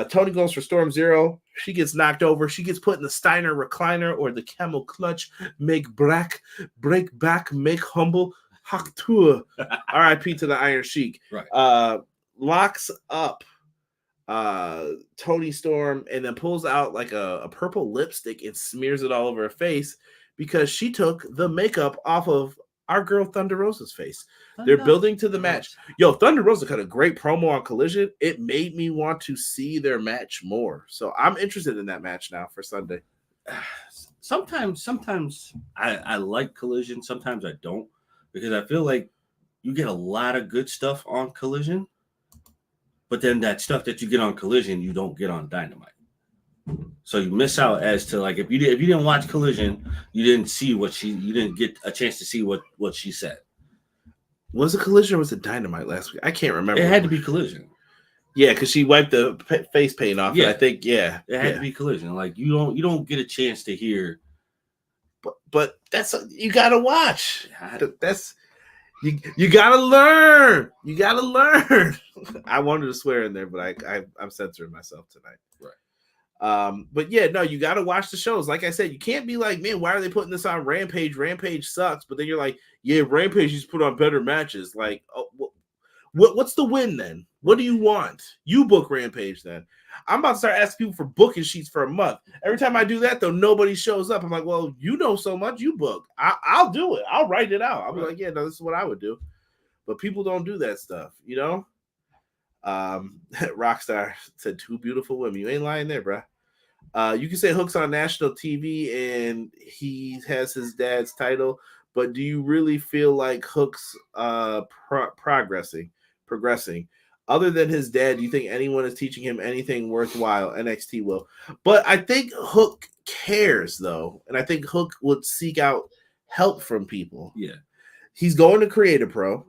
Tony goes for Storm Zero. She gets knocked over. She gets put in the Steiner recliner or the camel clutch. Break back, make humble. Haktua. R.I.P. to the Iron Sheik. Right. Locks up Toni Storm and then pulls out like a purple lipstick and smears it all over her face because she took the makeup off of our girl Thunder Rosa's face. They're building to the match. Yo, Thunder Rosa cut a great promo on Collision. It made me want to see their match more. So I'm interested in that match now for Sunday. Sometimes I like Collision. Sometimes I don't, because I feel like you get a lot of good stuff on Collision, but then that stuff that you get on Collision, you don't get on Dynamite. So you miss out as to like if you didn't watch Collision, you didn't get a chance to see what she said. Was it Collision or was it Dynamite last week? I can't remember. It had to be Collision. Yeah, because she wiped the face paint off. Yeah, I think it had to be Collision. Like you don't get a chance to hear. But that's you gotta watch. That's you gotta learn. You gotta learn. I wanted to swear in there, but I'm censoring myself tonight. Right. But yeah, no, you gotta watch the shows. Like I said, you can't be like, man, why are they putting this on Rampage? Rampage sucks. But then you're like, yeah, Rampage used to put on better matches. Like, oh, what's the win then? What do you want? You book Rampage then. I'm about to start asking people for booking sheets for a month. Every time I do that, though, nobody shows up. I'm like, well, you know so much, you book. I'll do it. I'll write it out. I'll be like, yeah, no, this is what I would do. But people don't do that stuff, you know? Rockstar said 2 beautiful women. You ain't lying there, bro. You can say Hook's on national TV and he has his dad's title, but do you really feel like Hook's progressing? Other than his dad, do you think anyone is teaching him anything worthwhile? NXT will. But I think Hook cares, though. And I think Hook would seek out help from people. Yeah. He's going to Creative Pro.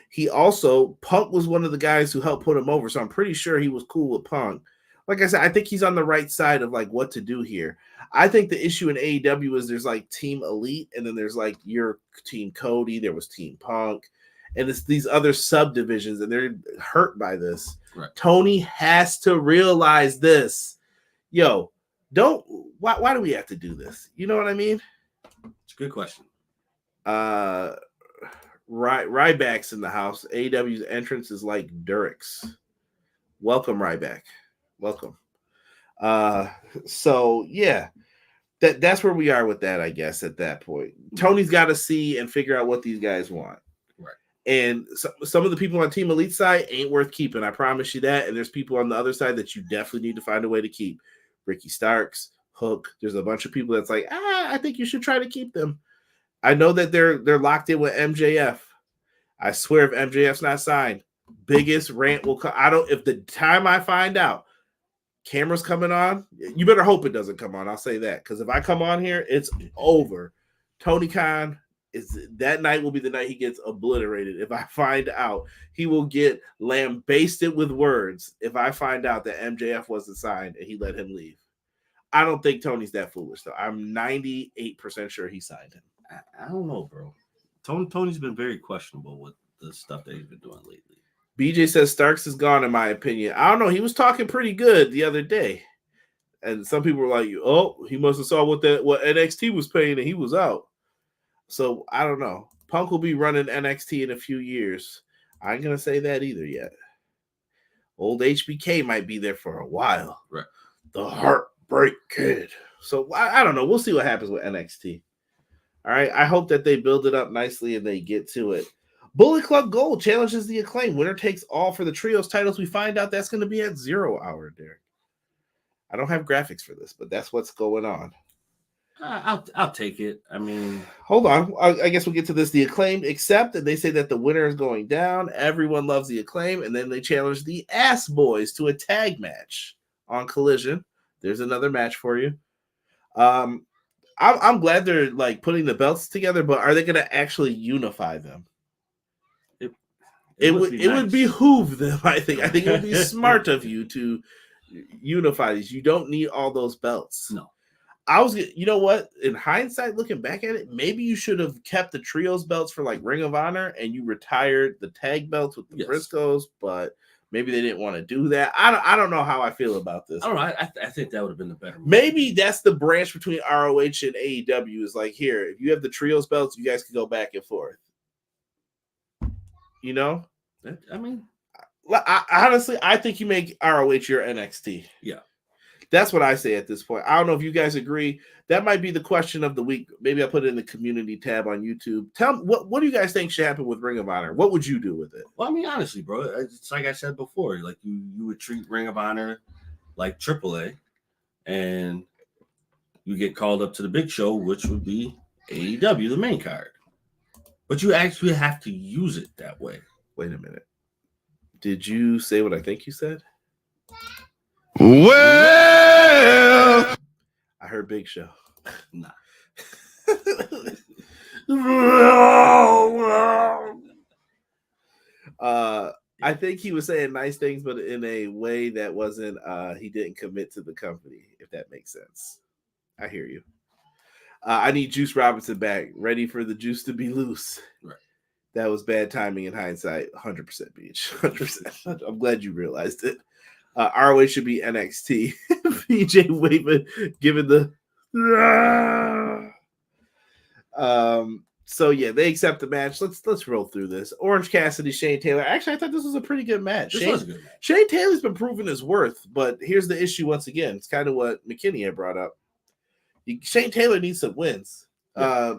He also, Punk was one of the guys who helped put him over, so I'm pretty sure he was cool with Punk. Like I said, I think he's on the right side of like what to do here. I think the issue in AEW is there's like Team Elite, and then there's like your Team Cody, there was Team Punk. And it's these other subdivisions, and they're hurt by this. Right. Tony has to realize this. Yo, why do we have to do this? You know what I mean? It's a good question. Ryback's in the house. AEW's entrance is like Durex. Welcome, Ryback. Welcome. So yeah. That's where we are with that, I guess, at that point. Tony's got to see and figure out what these guys want. And some of the people on Team Elite side ain't worth keeping. I promise you that. And there's people on the other side that you definitely need to find a way to keep. Ricky Starks, Hook. There's a bunch of people that's like, I think you should try to keep them. I know that they're locked in with MJF. I swear if MJF's not signed, biggest rant will come. If the time I find out camera's coming on, you better hope it doesn't come on. I'll say that. Because if I come on here, it's over. Tony Khan. That night will be the night he gets obliterated. If I find out, he will get lambasted with words if I find out that MJF wasn't signed and he let him leave. I don't think Tony's that foolish, though. I'm 98% sure he signed him. I don't know, bro. Tony's been very questionable with the stuff that he's been doing lately. BJ says Starks is gone, in my opinion. I don't know. He was talking pretty good the other day. And some people were like, oh, he must have saw what NXT was paying and he was out. So, I don't know. Punk will be running NXT in a few years. I ain't going to say that either yet. Old HBK might be there for a while. Right. The Heartbreak Kid. So, I don't know. We'll see what happens with NXT. All right. I hope that they build it up nicely and they get to it. Bullet Club Gold challenges the Acclaim. Winner takes all for the trios titles. We find out that's going to be at 0 hour, Derek. I don't have graphics for this, but that's what's going on. I'll take it. I mean, hold on. I guess we'll get to this. The Acclaimed accept, and they say that the winner is going down. Everyone loves the Acclaim, and then they challenge the Ass Boys to a tag match on Collision. There's another match for you. I'm glad they're like putting the belts together, but are they going to actually unify them? It would behoove them. I think it would be smart of you to unify these. You don't need all those belts. No. You know what? In hindsight, looking back at it, maybe you should have kept the trios belts for like Ring of Honor and you retired the tag belts with the Briscoes, but maybe they didn't want to do that. I don't know how I feel about this. All right, I think that would have been the better move. Maybe that's the branch between ROH and AEW is like, here, if you have the trios belts, you guys can go back and forth. You know? I mean, honestly, I think you make ROH your NXT. Yeah. That's what I say at this point. I don't know if you guys agree. That might be the question of the week. Maybe I'll put it in the community tab on YouTube. Tell me, what do you guys think should happen with Ring of Honor? What would you do with it? Well, I mean, honestly, bro, it's like I said before. Like you would treat Ring of Honor like AAA, and you get called up to the big show, which would be AEW, the main card. But you actually have to use it that way. Wait a minute. Did you say what I think you said? Well, Big Show? Nah. I think he was saying nice things, but in a way that wasn't. He didn't commit to the company, if that makes sense. I hear you. I need Juice Robinson back, ready for the juice to be loose. Right. That was bad timing in hindsight. 100%, Beach. 100%. I'm glad you realized it. ROH should be NXT. PJ waving, giving the. So yeah, they accept the match. Let's roll through this. Orange Cassidy, Shane Taylor. Actually, I thought this was a pretty good match. This was a good match. Shane Taylor's been proving his worth, but here's the issue once again. It's kind of what McKinney had brought up. Shane Taylor needs some wins. Yeah.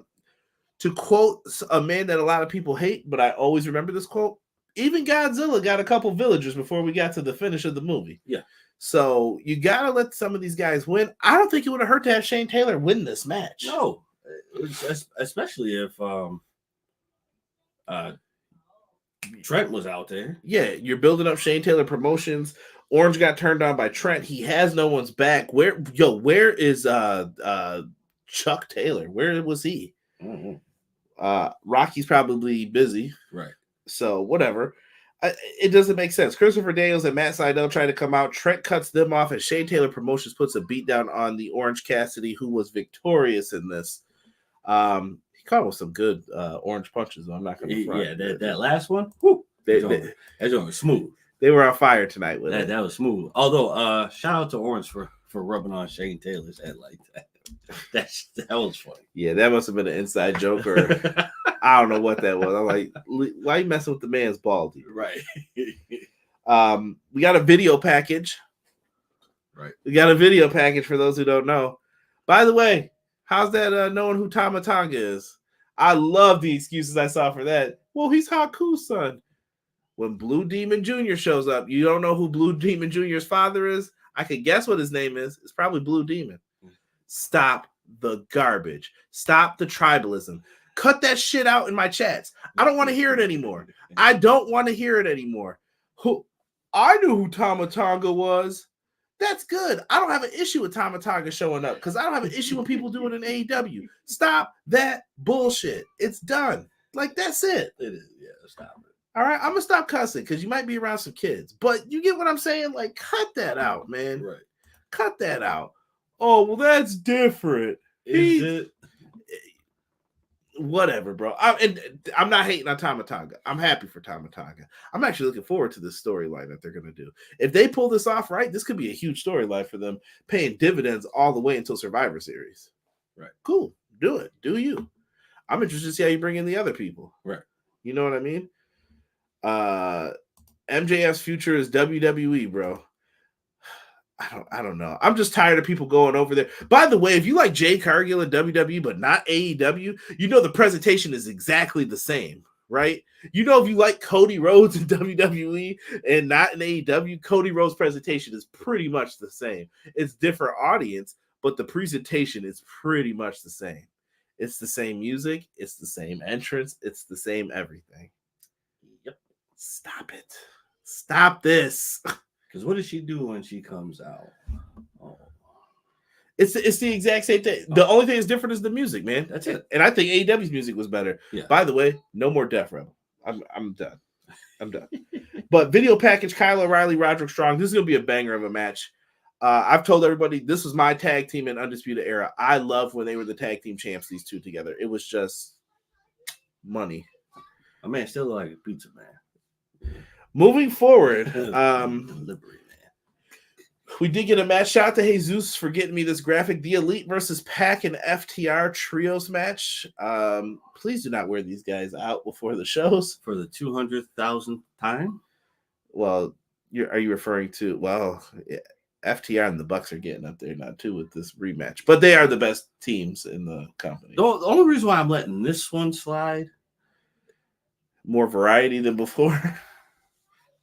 To quote a man that a lot of people hate, but I always remember this quote, even Godzilla got a couple villagers before we got to the finish of the movie. Yeah. So you got to let some of these guys win. I don't think it would have hurt to have Shane Taylor win this match. No, especially if Trent was out there. Yeah, you're building up Shane Taylor Promotions. Orange got turned on by Trent. He has no one's back. Where is Chuck Taylor? Where was he? Mm-hmm. Rocky's probably busy. Right. So whatever. It doesn't make sense. Christopher Daniels and Matt Sydal try to come out. Trent cuts them off, and Shane Taylor Promotions puts a beat down on the Orange Cassidy, who was victorious in this. He caught with some good orange punches, though. I'm not going to front. Yeah, that last one, whoo, that was smooth. They were on fire tonight with it. That was smooth. Although, shout out to Orange for rubbing on Shane Taylor's head like that. That was funny. Yeah, that must have been an inside joke, or I don't know what that was. I'm like, why are you messing with the man's baldy? Right. We got a video package. Right. We got a video package for those who don't know. By the way, how's that knowing who Tama Tonga is? I love the excuses I saw for that. Well, he's Haku's son. When Blue Demon Jr. shows up, you don't know who Blue Demon Jr.'s father is? I could guess what his name is. It's probably Blue Demon. Stop the garbage. Stop the tribalism. Cut that shit out in my chats. I don't want to hear it anymore. I don't want to hear it anymore. I knew who Tama Tonga was. That's good. I don't have an issue with Tama Tonga showing up because I don't have an issue when people do it in AEW. Stop that bullshit. It's done. Like, that's it. It is. Yeah, stop it. All right, I'm going to stop cussing because you might be around some kids. But you get what I'm saying? Like, cut that out, man. Right. Cut that out. Oh, well, that's different. Is it? Whatever, bro. I'm not hating on Tama Tonga. I'm happy for Tama Tonga. I'm actually looking forward to this storyline that they're going to do. If they pull this off right, this could be a huge storyline for them, paying dividends all the way until Survivor Series. Right. Cool. Do it. Do you. I'm interested to see how you bring in the other people. Right. You know what I mean? MJF's future is WWE, bro. I don't know. I'm just tired of people going over there. By the way, if you like Jay Cargill in WWE but not AEW, you know the presentation is exactly the same, right? You know if you like Cody Rhodes in WWE and not in AEW, Cody Rhodes' presentation is pretty much the same. It's different audience, but the presentation is pretty much the same. It's the same music. It's the same entrance. It's the same everything. Yep. Stop it. Stop this. Because what does she do when she comes out? Oh. It's the exact same thing. The only thing that's different is the music, man. That's it. And I think AEW's music was better. Yeah. By the way, no more Death Rebel. I'm done. I'm done. But video package, Kyle O'Reilly, Roderick Strong. This is gonna be a banger of a match. I've told everybody this was my tag team in Undisputed Era. I love when they were the tag team champs, these two together. It was just money. My man still like a pizza man. Moving forward, Delivery, man. we did get a match. Shout out to Jesus for getting me this graphic. The Elite versus Pac and FTR trios match. Please do not wear these guys out before the shows. For the 200,000th time? Well, are you referring to? Well, yeah, FTR and the Bucks are getting up there now too with this rematch, but they are the best teams in the company. The only reason why I'm letting this one slide, more variety than before.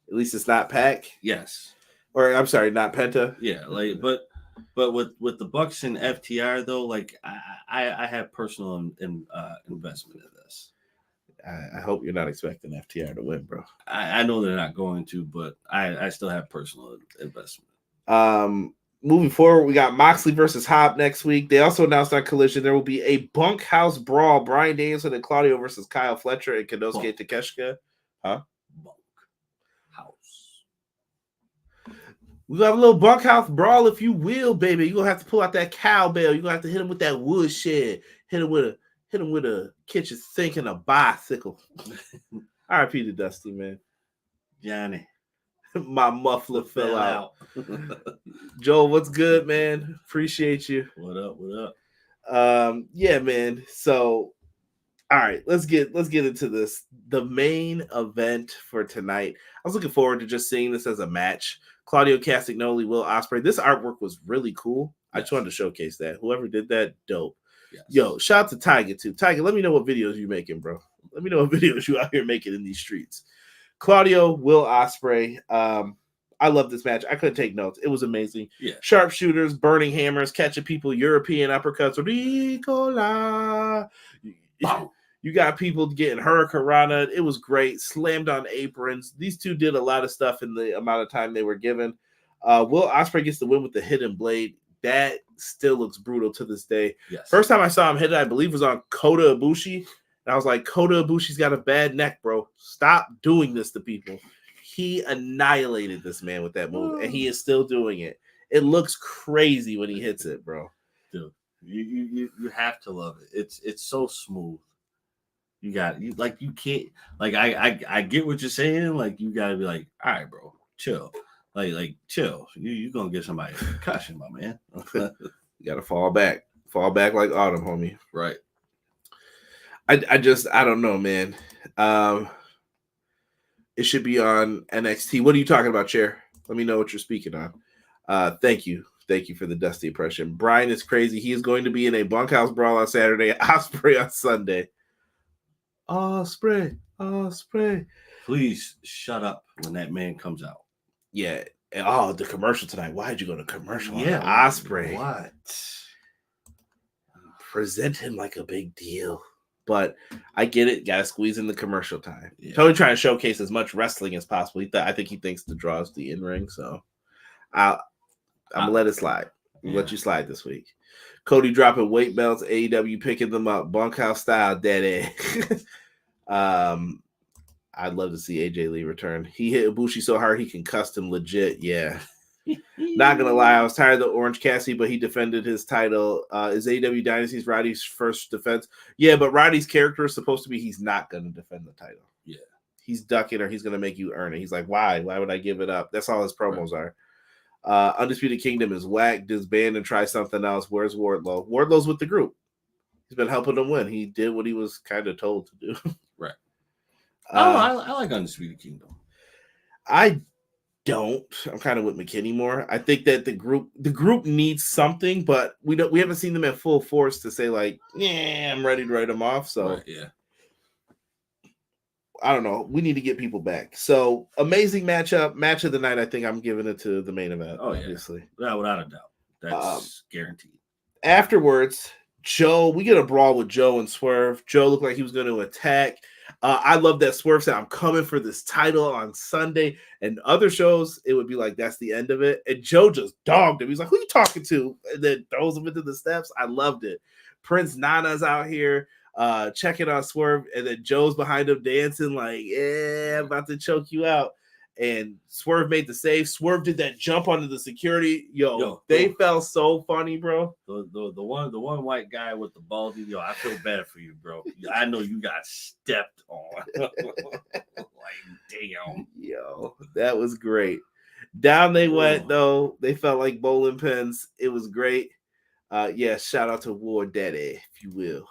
At least it's not Pac. Yes. Or I'm sorry, not Penta. Yeah, like but with the Bucks and FTR though, like I have personal investment in this. I hope you're not expecting FTR to win, bro. I know they're not going to, but I still have personal investment. moving forward, we got Moxley versus Hop next week. They also announced on Collision there will be a bunkhouse brawl. Bryan Danielson and Claudio versus Kyle Fletcher and Konosuke Takeshita. Huh? Bunkhouse. We got a little bunkhouse brawl, if you will, baby. You're gonna have to pull out that cowbell. You're gonna have to hit him with that woodshed. Hit him with a kitchen sink and a bicycle. R.I.P. to Dusty, man. Johnny. My muffler fell out. Joel, what's good, man? Appreciate you. What up? Yeah, man. So, all right, let's get into this. The main event for tonight. I was looking forward to just seeing this as a match. Claudio Castagnoli, Will Ospreay. This artwork was really cool. I just wanted to showcase that. Whoever did that, dope. Yes. Yo, shout out to Tiger too. Tiger, let me know what videos you're making, bro. Let me know what videos you out here making in these streets. Claudio, Will Ospreay. I love this match. I couldn't take notes. It was amazing. Yeah. Sharpshooters, burning hammers, catching people, European uppercuts. Ricola. You got people getting hurricanrana. It was great. Slammed on aprons. These two did a lot of stuff in the amount of time they were given. Will Ospreay gets the win with the hidden blade. That still looks brutal to this day. Yes. First time I saw him hit it, I believe, was on Kota Ibushi. And I was like, Kota Ibushi's got a bad neck, bro. Stop doing this to people. He annihilated this man with that move, and he is still doing it. It looks crazy when he hits it, bro. Dude, you have to love it. It's so smooth. You can't I get what you're saying. Like, you gotta be like, all right, bro, chill. Like chill. You gonna get somebody a concussion, my man. You gotta fall back like Autumn, homie. Right. I don't know, man. It should be on NXT. What are you talking about, Chair? Let me know what you're speaking on. Thank you for the Dusty impression. Brian is crazy. He is going to be in a bunkhouse brawl on Saturday. Ospreay on Sunday. Ospreay. Please shut up when that man comes out. Yeah. Oh, the commercial tonight. Why'd you go to commercial? Yeah, Ospreay. What? Present him like a big deal. But I get it. Got to squeeze in the commercial time. Yeah. Totally trying to showcase as much wrestling as possible. I think he thinks the draw is the in-ring. So I'm going to let it slide. Let you slide this week. Cody dropping weight belts. AEW picking them up. Bunkhouse style, daddy. I'd love to see AJ Lee return. He hit Ibushi so hard he concussed him legit. Yeah. Not gonna lie, I was tired of the Orange Cassidy, but he defended his title. Is AEW Dynasty's Roddy's first defense? Yeah, but Roddy's character is supposed to be he's not gonna defend the title. Yeah, he's ducking or he's gonna make you earn it. He's like, why? Why would I give it up? That's all his promos are. Undisputed Kingdom is whack, disband and try something else. Where's Wardlow? Wardlow's with the group. He's been helping them win. He did what he was kind of told to do. Right. I like Undisputed Kingdom. I don't. I'm kind of with McKinney more. I think that the group needs something, but we haven't seen them at full force to say like, yeah, I'm ready to write them off. So right, yeah. I don't know. We need to get people back. So amazing match of the night. I think I'm giving it to the main event. Oh, obviously. Yeah, without a doubt. That's guaranteed. Afterwards, we get a brawl with Joe and Swerve. Joe looked like he was going to attack. I love that Swerve said, I'm coming for this title on Sunday. And other shows, it would be like, that's the end of it. And Joe just dogged him. He's like, who you talking to? And then throws him into the steps. I loved it. Prince Nana's out here checking on Swerve. And then Joe's behind him dancing like, yeah, I'm about to choke you out. And Swerve made the save. Swerve did that jump onto the security. They felt so funny, bro. The one white guy with the baldy. I feel bad for you, bro. I know you got stepped on. Like, damn. That was great. Down they went, though. They felt like bowling pins. It was great. Shout out to War Daddy, if you will.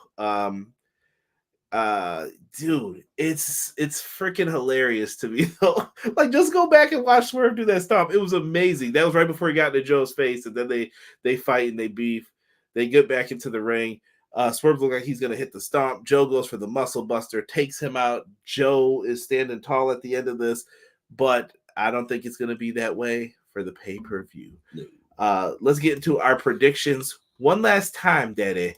Dude, it's freaking hilarious to me though. Like, just go back and watch Swerve do that stomp. It was amazing. That was right before he got into Joe's face, and then they fight and they beef. They get back into the ring. Swerve looks like he's gonna hit the stomp. Joe goes for the muscle buster, takes him out. Joe is standing tall at the end of this, but I don't think it's gonna be that way for the pay-per-view. Let's get into our predictions one last time, Daddy.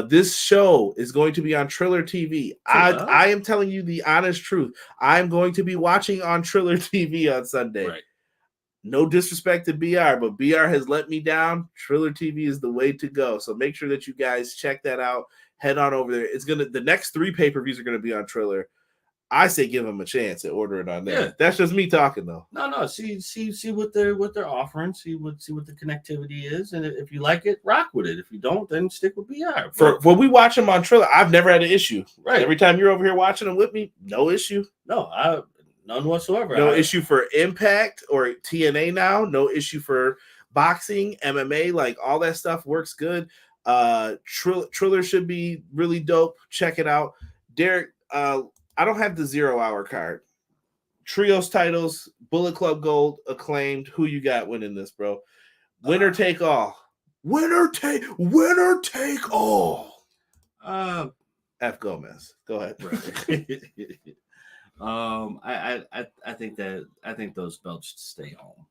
This show is going to be on Triller TV. I am telling you the honest truth. I'm going to be watching on Triller TV on Sunday. Right. no disrespect to BR, but BR has let me down. Triller TV is the way to go. So make sure that you guys check that out. Head on over there. The next 3 pay-per-views are gonna be on Triller. I say give them a chance and order it on there. Yeah. That's just me talking though. No. See what they're offering. See what the connectivity is, and if you like it, rock with it. If you don't, then stick with BR. For when we watch them on Triller, I've never had an issue. Right. Every time you're over here watching them with me, no issue. No, none whatsoever. No issue for Impact or TNA now. No issue for boxing, MMA. Like all that stuff works good. Triller should be really dope. Check it out, Derek. I don't have the 0 hour card. Trios titles, Bullet Club Gold, Acclaimed. Who you got winning this, bro? Winner take all. Winner take all. F Gomez. Go ahead. Right. I think those belts should stay home.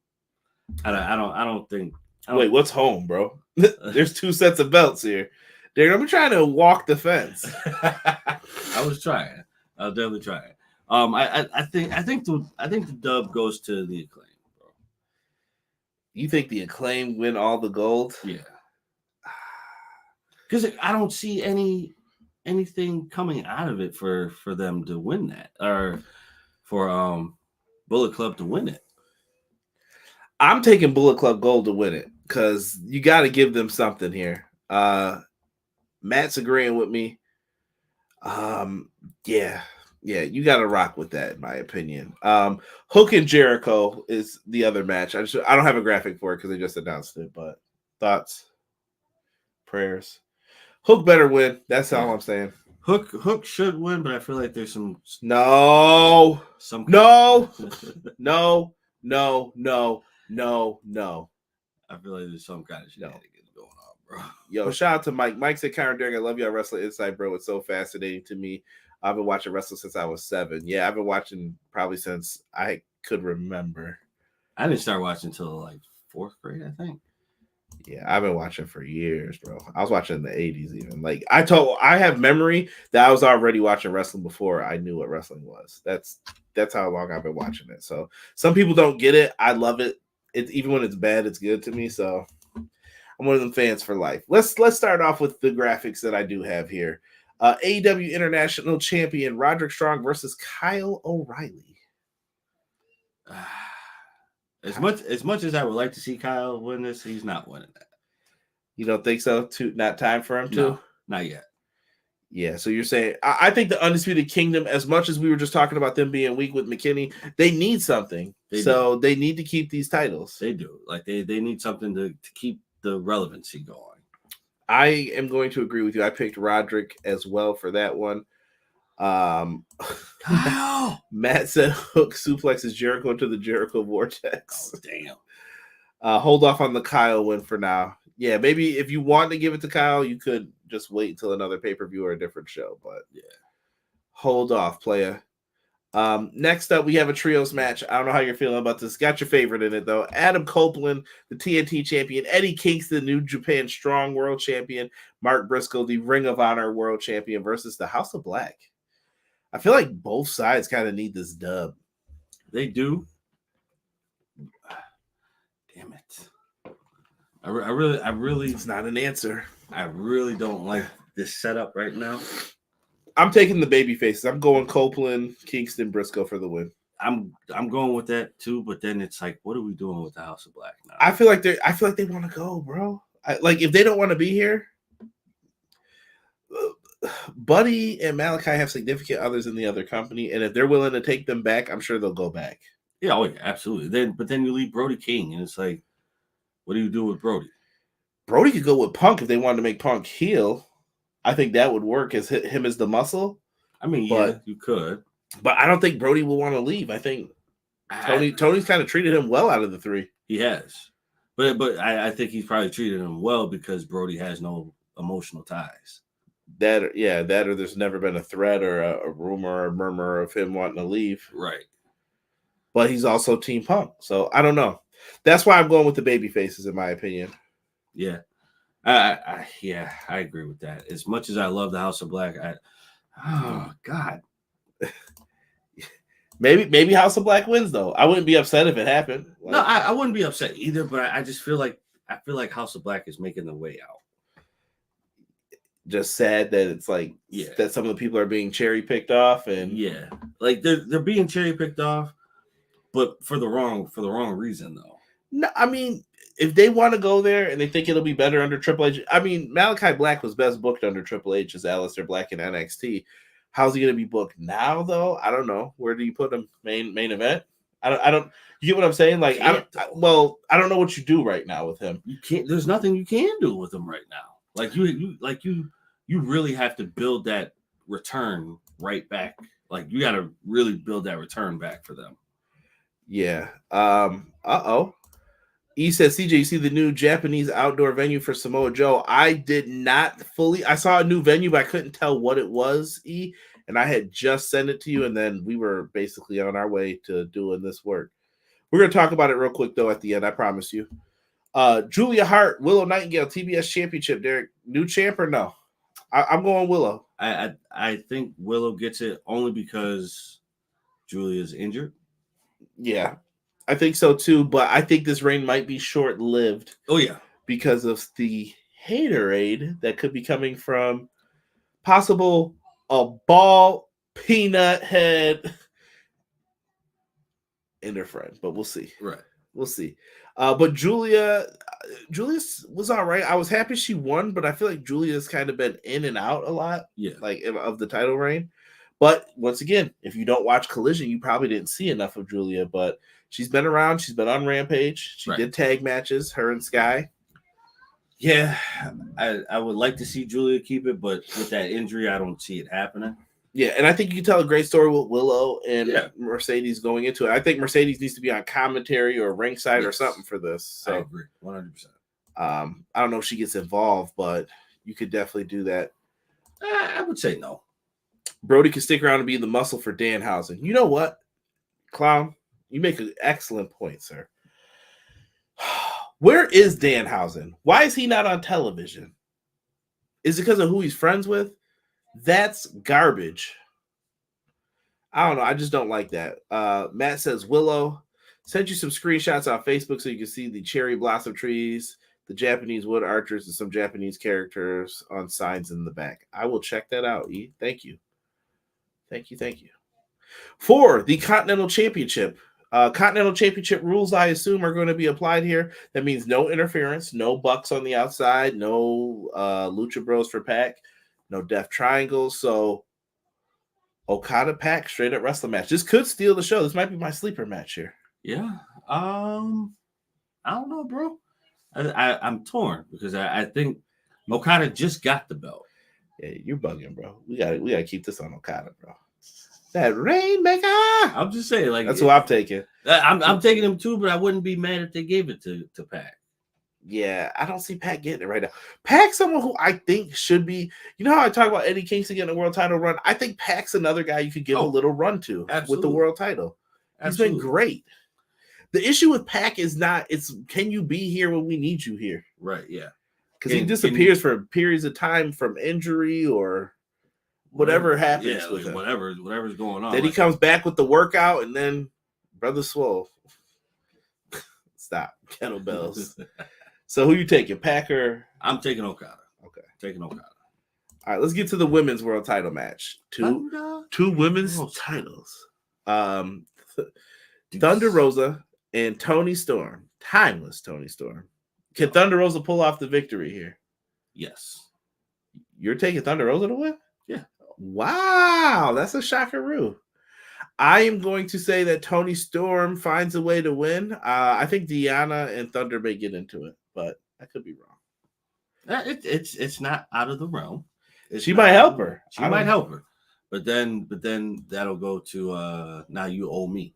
I don't think. Wait, what's home, bro? There's 2 sets of belts here. Derek, I'm trying to walk the fence. I was trying. I was definitely trying. I think the dub goes to the Acclaim, bro. You think the Acclaim win all the gold? Yeah. Because I don't see anything coming out of it for them to win that, or for Bullet Club to win it. I'm taking Bullet Club Gold to win it because you got to give them something here. Matt's agreeing with me. Yeah, you got to rock with that, in my opinion. Hook and Jericho is the other match. I don't have a graphic for it because they just announced it, but thoughts, prayers. Hook better win. That's all I'm saying. Hook should win, but I feel like there's some no. I feel like there's some kind of shenanigans going on, bro. Yo, shout out to Mike. Mike said, Karen Derek, I love you on Wrestling Insight, bro. It's so fascinating to me. I've been watching wrestling since I was 7. Yeah, I've been watching probably since I could remember. I didn't start watching until like 4th grade, I think. Yeah, I've been watching for years, bro. I was watching in the 80s even. Like I have memory that I was already watching wrestling before I knew what wrestling was. That's how long I've been watching it. So some people don't get it. I love it. It's even when it's bad, it's good to me. So I'm one of them fans for life. Let's start off with the graphics that I do have here. AEW International Champion Roderick Strong versus Kyle O'Reilly. As much as I would like to see Kyle win this, he's not winning that. You don't think so? Not time for him to? No, not yet. Yeah, so you're saying I think the Undisputed Kingdom, as much as we were just talking about them being weak with McKinney, they need something. They need to keep these titles. They do. Like they need something to keep the relevancy going. I am going to agree with you. I picked Roderick as well for that one. Matt said Hook suplexes Jericho into the Jericho Vortex. Oh, damn. Hold off on the Kyle win for now. Yeah, maybe if you want to give it to Kyle, you could just wait until another pay-per-view or a different show. But yeah, hold off, playa. Next up, we have a trios match. I don't know how you're feeling about this. Got your favorite in it, though. Adam Copeland, the TNT champion. Eddie Kingston, New Japan Strong World Champion. Mark Briscoe, the Ring of Honor World Champion, versus the House of Black. I feel like both sides kind of need this dub. They do. Damn it. I really it's not an answer. I really don't like this setup right now. I'm taking the baby faces. I'm going Copeland, Kingston, Briscoe for the win. I'm going with that too, but then it's like, what are we doing with the House of Black now? I feel like they want to go, bro. Like if they don't want to be here, Buddy and Malachi have significant others in the other company, and if they're willing to take them back, I'm sure they'll go back. Yeah, absolutely. But then you leave Brody King, and it's like, what do you do with Brody? Brody could go with Punk if they wanted to make Punk heel. I think that would work as him as the muscle. I mean, yeah, you could. But I don't think Brody will want to leave. I think Tony's kind of treated him well out of the 3. He has. But I think he's probably treated him well because Brody has no emotional ties. That or there's never been a threat or a rumor or a murmur of him wanting to leave. Right. But he's also Team Punk. So I don't know. That's why I'm going with the baby faces, in my opinion. Yeah. I agree with that. As much as I love the House of Black, oh God. Maybe House of Black wins though. I wouldn't be upset if it happened. No, I wouldn't be upset either, but I just feel like House of Black is making the way out. Just sad that it's like that some of the people are being cherry picked off, and like they're being cherry picked off, but for the wrong reason though. No, I mean, if they want to go there and they think it'll be better under Triple H, I mean, Malachi Black was best booked under Triple H as Aleister Black in NXT. How's he going to be booked now though? I don't know. Where do you put him? Main event? I don't. You get what I'm saying? Like I don't know what you do right now with him. You can't. There's nothing you can do with him right now. Like you really have to build that return right back. Like you got to really build that return back for them. Yeah. E says, CJ, you see the new Japanese outdoor venue for Samoa Joe? I did not fully. I saw a new venue, but I couldn't tell what it was, E. And I had just sent it to you, and then we were basically on our way to doing this work. We're going to talk about it real quick, though, at the end. I promise you. Julia Hart, Willow Nightingale, TBS Championship. Derek, new champ or no? I'm going Willow. I think Willow gets it only because Julia's injured. Yeah, I think so too. But I think this reign might be short-lived. Oh yeah, because of the haterade that could be coming from possible a ball peanut head and her friend. But we'll see. Right, we'll see. But Julia was all right. I was happy she won, but I feel like Julia's kind of been in and out a lot. Yeah, like of the title reign. But once again, if you don't watch Collision, you probably didn't see enough of Julia. But she's been around. She's been on Rampage. She did tag matches, her and Sky. Yeah, I would like to see Julia keep it, but with that injury, I don't see it happening. Yeah, and I think you can tell a great story with Willow and Mercedes going into it. I think Mercedes needs to be on commentary or ringside or something for this. So I agree, 100%. I don't know if she gets involved, but you could definitely do that. I would say no. Brody can stick around and be the muscle for Danhausen. You know what, Clown? You make an excellent point, sir. Where is Danhausen? Why is he not on television? Is it because of who he's friends with? That's garbage. I don't know. I just don't like that. Matt says, Willow, sent you some screenshots on Facebook so you can see the cherry blossom trees, the Japanese wood archers, and some Japanese characters on signs in the back. I will check that out, E. Thank you. Thank you. For the Continental Championship. Continental Championship rules, I assume, are going to be applied here. That means no interference, no bucks on the outside, no Lucha Bros for Pac, no Death Triangles. So Okada Pac straight up wrestling match. This could steal the show. This might be my sleeper match here. Yeah. I don't know, bro. I'm torn because I think Okada just got the belt. Yeah, you're bugging, bro. We gotta keep this on Okada, bro. That Rainmaker. I'm just saying, like that's who I'm taking. I'm taking him too, but I wouldn't be mad if they gave it to Pac. Yeah, I don't see Pac getting it right now. Pac's someone who I think should be. You know how I talk about Eddie Kingston getting a world title run? I think Pac's another guy you could give a little run to with the world title. He's been great. The issue with Pac is not. It's can you be here when we need you here? Right. Yeah. Because he disappears for periods of time from injury or whatever happens with him. Whatever's going on. Then he comes back with the workout, and then Brother Swole. Stop kettlebells. So who you taking, Packer? I'm taking Okada. Okay, taking Okada. All right, let's get to the women's world title match. Two women's titles. Thunder Rosa and Toni Storm. Timeless Toni Storm. Can Thunder Rosa pull off the victory here? Yes. You're taking Thunder Rosa to win? Yeah. Wow, that's a shockeroo. I am going to say that Toni Storm finds a way to win. I think Deonna and Thunder may get into it, but I could be wrong. It's not out of the realm. She might help her. She might help her. But then that'll go to now you owe me.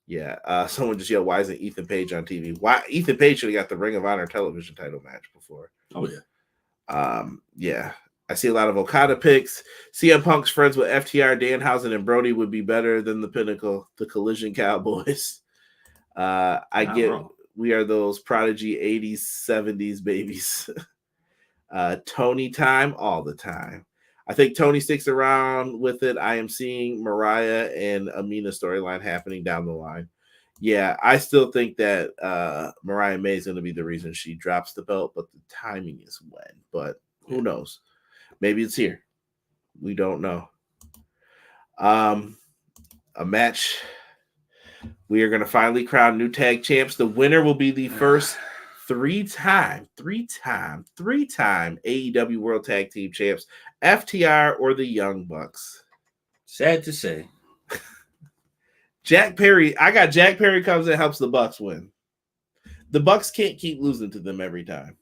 Yeah, someone just yelled, "Why isn't Ethan Page on TV?" Why Ethan Page should have got the Ring of Honor television title match before. Oh yeah, yeah. I see a lot of Okada picks. CM Punk's friends with FTR, Danhausen, and Brody would be better than the Pinnacle, the Collision Cowboys. We are those prodigy 80s, 70s babies. Tony time all the time. I think Tony sticks around with it. I am seeing Mariah and Amina storyline happening down the line. Yeah, I still think that Mariah May is going to be the reason she drops the belt, but the timing is when. But who knows? Maybe it's here. We don't know. A match. We are going to finally crown new tag champs. The winner will be the first three-time AEW World Tag Team Champs, FTR or the Young Bucks. Sad to say. Jack Perry. I got Jack Perry comes and helps the Bucks win. The Bucks can't keep losing to them every time.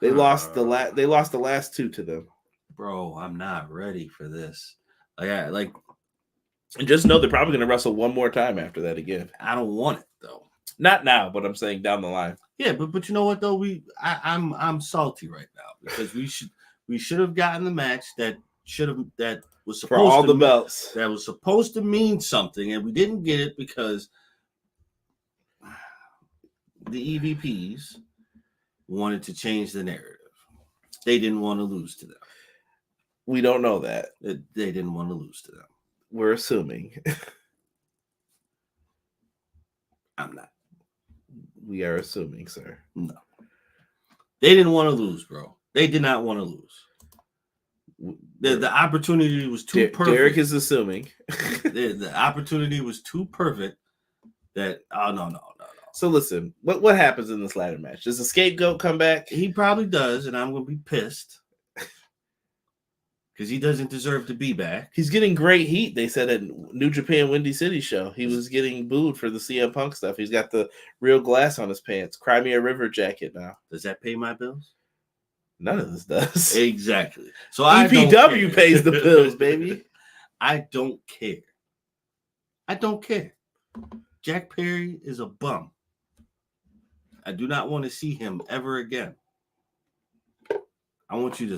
They lost the last two to them. Bro, I'm not ready for this. And just know they're probably going to wrestle one more time after that again. I don't want it though. Not now, but I'm saying down the line. Yeah, but you know what though? I'm salty right now because we should have gotten the match that was supposed for all to the belts that was supposed to mean something, and we didn't get it because the EVPs wanted to change the narrative. They didn't want to lose to them. We don't know that. They didn't want to lose to them. We're assuming. I'm not. We are assuming, sir. No. They didn't want to lose, bro. They did not want to lose. The opportunity was too perfect. Derek is assuming. the opportunity was too perfect that, no. So listen, what happens in this ladder match? Does the scapegoat come back? He probably does, and I'm going to be pissed. Because he doesn't deserve to be back. He's getting great heat, they said at New Japan Windy City show. He was getting booed for the CM Punk stuff. He's got the real glass on his pants. Cry Me a River jacket now. Does that pay my bills? None of this does. Exactly. So EPW pays the bills, baby. I don't care. I don't care. Jack Perry is a bum. I do not want to see him ever again. I want you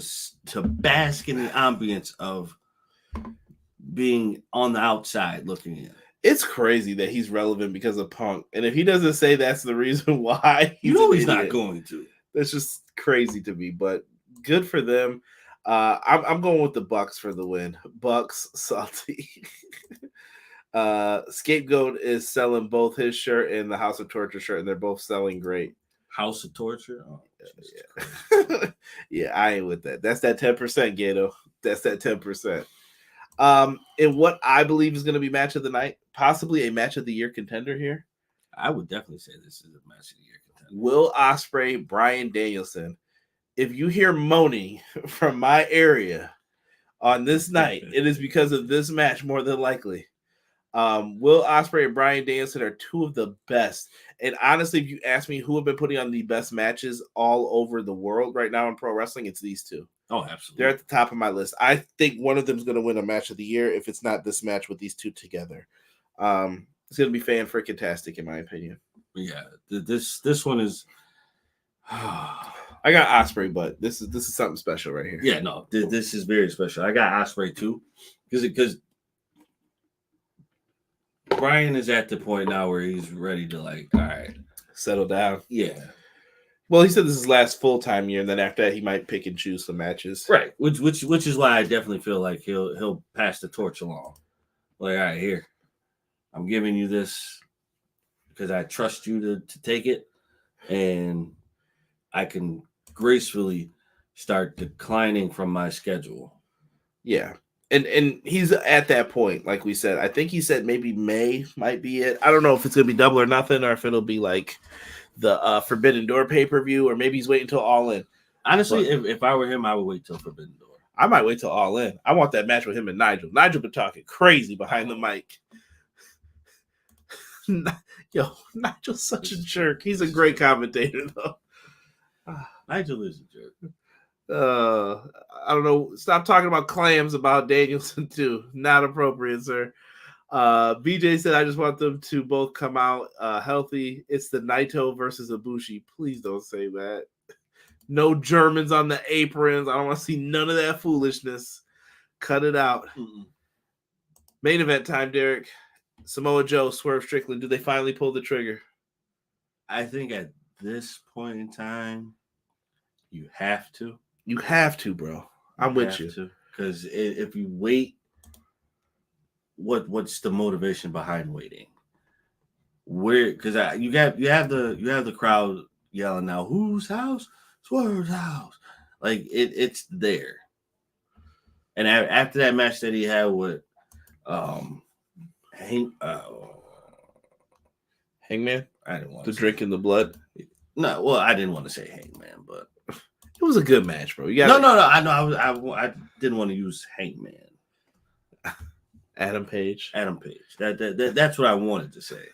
to bask in the ambience of being on the outside looking in. It's crazy that he's relevant because of Punk. And if he doesn't say that's the reason why, he's not going to. That's just crazy to me, but good for them. I'm going with the Bucks for the win. Bucks salty. Scapegoat is selling both his shirt and the House of Torture shirt, and they're both selling great. House of Torture? Oh, yeah. Yeah, I ain't with that. That's that 10%, Gato. That's that 10%. And what I believe is going to be match of the night, possibly a match of the year contender here. I would definitely say this is a match of the year contender. Will Ospreay, Bryan Danielson. If you hear moaning from my area on this night, it is because of this match more than likely. Will Ospreay and Bryan Danielson are two of the best. And honestly, if you ask me who have been putting on the best matches all over the world right now in pro wrestling, it's these two. Oh, absolutely. They're at the top of my list. I think one of them is going to win a match of the year if it's not this match with these two together. It's going to be fan-freaking-tastic in my opinion. Yeah, this one is... I got Ospreay, but this is something special right here. Yeah, no, this is very special. I got Ospreay too, because Bryan is at the point now where he's ready to all right, settle down. Yeah. Well, he said this is his last full-time year, and then after that, he might pick and choose some matches. Right. Which is why I definitely feel like he'll pass the torch along. Like, all right, here, I'm giving you this because I trust you to take it, and I can gracefully start declining from my schedule. Yeah. And he's at that point, like we said. I think he said maybe May might be it. I don't know if it's going to be Double or Nothing or if it'll be like the Forbidden Door pay-per-view, or maybe he's waiting until All In. Honestly, if I were him, I would wait till Forbidden Door. I might wait till All In. I want that match with him and Nigel. Nigel been talking crazy behind the mic. Yo, Nigel's such a jerk. He's a great commentator, though. Nigel is a jerk. I don't know. Stop talking about clams about Danielson too. Not appropriate, sir. BJ said, I just want them to both come out healthy. It's the Naito versus Ibushi. Please don't say that. No Germans on the aprons. I don't want to see none of that foolishness. Cut it out. Mm-mm. Main event time, Derek. Samoa Joe, Swerve Strickland. Do they finally pull the trigger? I think at this point in time, you have to. You have to, bro. I'm with you. Because if you wait, what's the motivation behind waiting? Where? Because you have the crowd yelling now, whose house? Swerve's house. Like it's there. And after that match that he had with Hangman, I didn't want to drink in the blood. No, well, I didn't want to say Hangman, but it was a good match, bro. No. I know. I didn't want to use Hangman. Adam Page. That's what I wanted to say.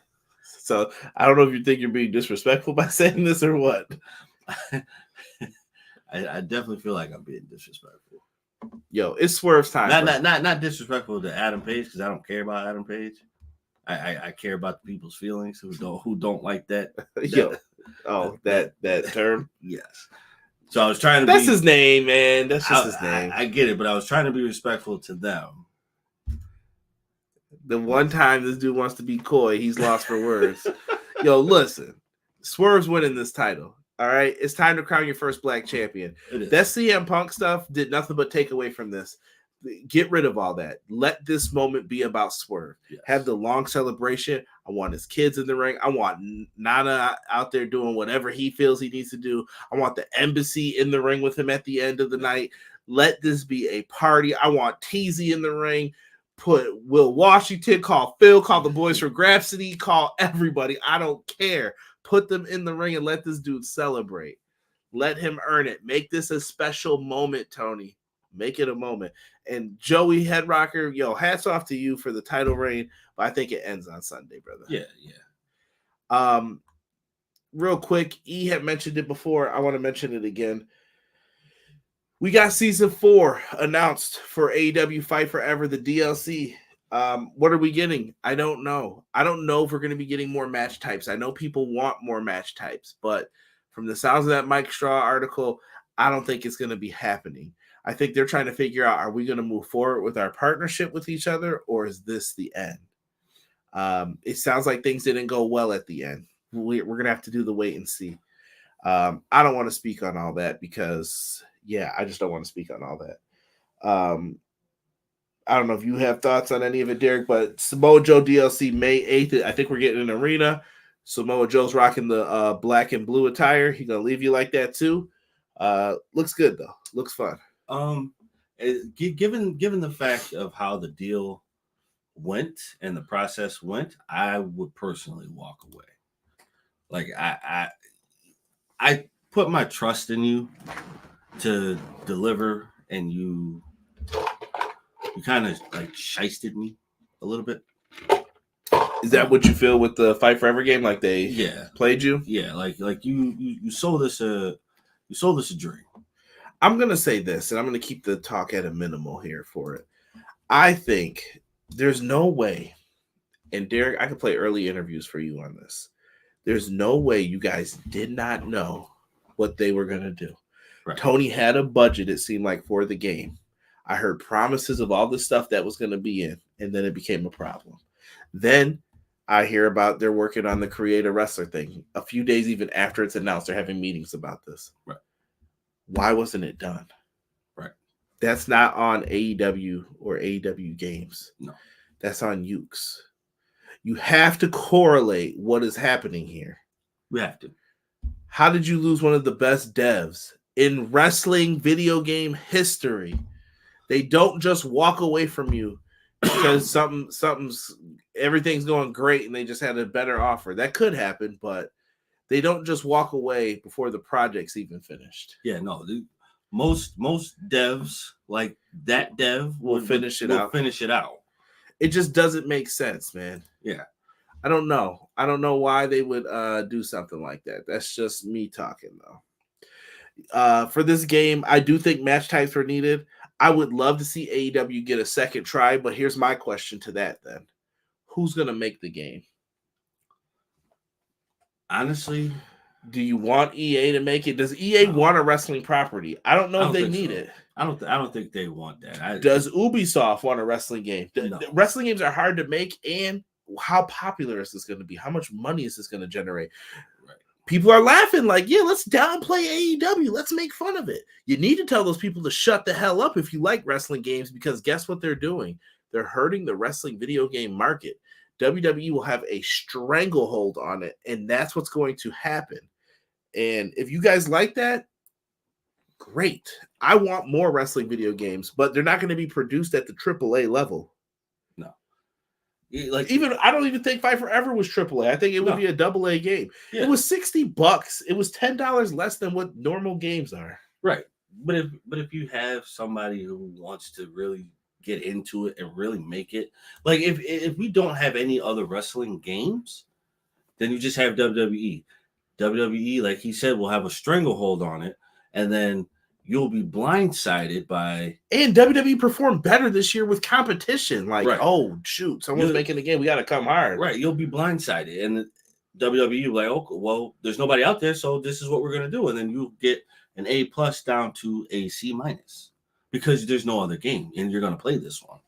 So I don't know if you think you're being disrespectful by saying this or what. I definitely feel like I'm being disrespectful. Yo, it's Swerve's time. Not disrespectful to Adam Page because I don't care about Adam Page. I care about the people's feelings who don't like that. Yo, that term. Yes. So I was trying to. That's his name, man. That's just his name. I get it, but I was trying to be respectful to them. The one time this dude wants to be coy, he's lost for words. Yo, listen, Swerve's winning this title. All right, it's time to crown your first black champion. That CM Punk stuff did nothing but take away from this. Get rid of all that. Let this moment be about Swerve. Yes. Have the long celebration. I want his kids in the ring. I want Nana out there doing whatever he feels he needs to do. I want the embassy in the ring with him at the end of the night. Let this be a party. I want TZ in the ring. Put Will Washington, call Phil, call the boys from Grapsody, call everybody. I don't care. Put them in the ring and let this dude celebrate. Let him earn it. Make this a special moment, Tony. Make it a moment. And Joey Headrocker, yo, hats off to you for the title reign, but I think it ends on Sunday, brother. Yeah. Real quick, E had mentioned it before. I want to mention it again. We got season 4 announced for AEW Fight Forever, the DLC. What are we getting? I don't know. I don't know if we're going to be getting more match types. I know people want more match types, but from the sounds of that Mike Straw article, I don't think it's going to be happening. I think they're trying to figure out, are we going to move forward with our partnership with each other, or is this the end? It sounds like things didn't go well at the end. We're going to have to do the wait and see. I don't want to speak on all that because, I just don't want to speak on all that. I don't know if you have thoughts on any of it, Derek, but Samoa Joe DLC May 8th. I think we're getting an arena. Samoa Joe's rocking the black and blue attire. He's going to leave you like that too. Looks good, though. Looks fun. Given the fact of how the deal went and the process went, I would personally walk away. Like I put my trust in you to deliver, and you kind of like shysted me a little bit. Is that what you feel with the Fight Forever game? Like they played you? Yeah, like you sold us a dream. I'm going to say this, and I'm going to keep the talk at a minimal here for it. I think there's no way, and Derek, I could play early interviews for you on this. There's no way you guys did not know what they were going to do. Right. Tony had a budget, it seemed like, for the game. I heard promises of all the stuff that was going to be in, and then it became a problem. Then I hear about they're working on the Create a Wrestler thing. A few days even after it's announced, they're having meetings about this. Right. Why wasn't it done? Right. That's not on AEW or AEW games. No. That's on Ukes. You have to correlate what is happening here. We have to. How did you lose one of the best devs in wrestling video game history? They don't just walk away from you because everything's going great and they just had a better offer. That could happen, but they don't just walk away before the project's even finished. Yeah, no. Most devs, like that dev, will finish it out. It just doesn't make sense, man. Yeah. I don't know. I don't know why they would do something like that. That's just me talking, though. For this game, I do think match types were needed. I would love to see AEW get a second try, but here's my question to that then. Who's going to make the game? Honestly, do you want EA to make it? Does EA want a wrestling property? I don't know if they need it. I don't think they want that. Does Ubisoft want a wrestling game? No. Wrestling games are hard to make, and how popular is this going to be? How much money is this going to generate? Right. people are laughing like, yeah, let's downplay AEW. Let's make fun of it. You need to tell those people to shut the hell up if you like wrestling games, because guess what they're doing? They're hurting the wrestling video game market. WWE will have a stranglehold on it, and that's what's going to happen. And if you guys like that, great. I want more wrestling video games, but they're not going to be produced at the AAA level. No. Like, even I don't even think Fight Forever was AAA. I think it would be a AA game. Yeah. It was $60. It was $10 less than what normal games are. Right. But if you have somebody who wants to really get into it and really make it, like if we don't have any other wrestling games, then you just have WWE. WWE, like he said, will have a stranglehold on it, and then you'll be blindsided by. And WWE performed better this year with competition. Like, oh shoot, someone's making a game, we got to come hard. Right, you'll be blindsided, and WWE like, okay, well, there's nobody out there, so this is what we're gonna do, and then you get an A+ down to a C- because there's no other game, and you're gonna play this one.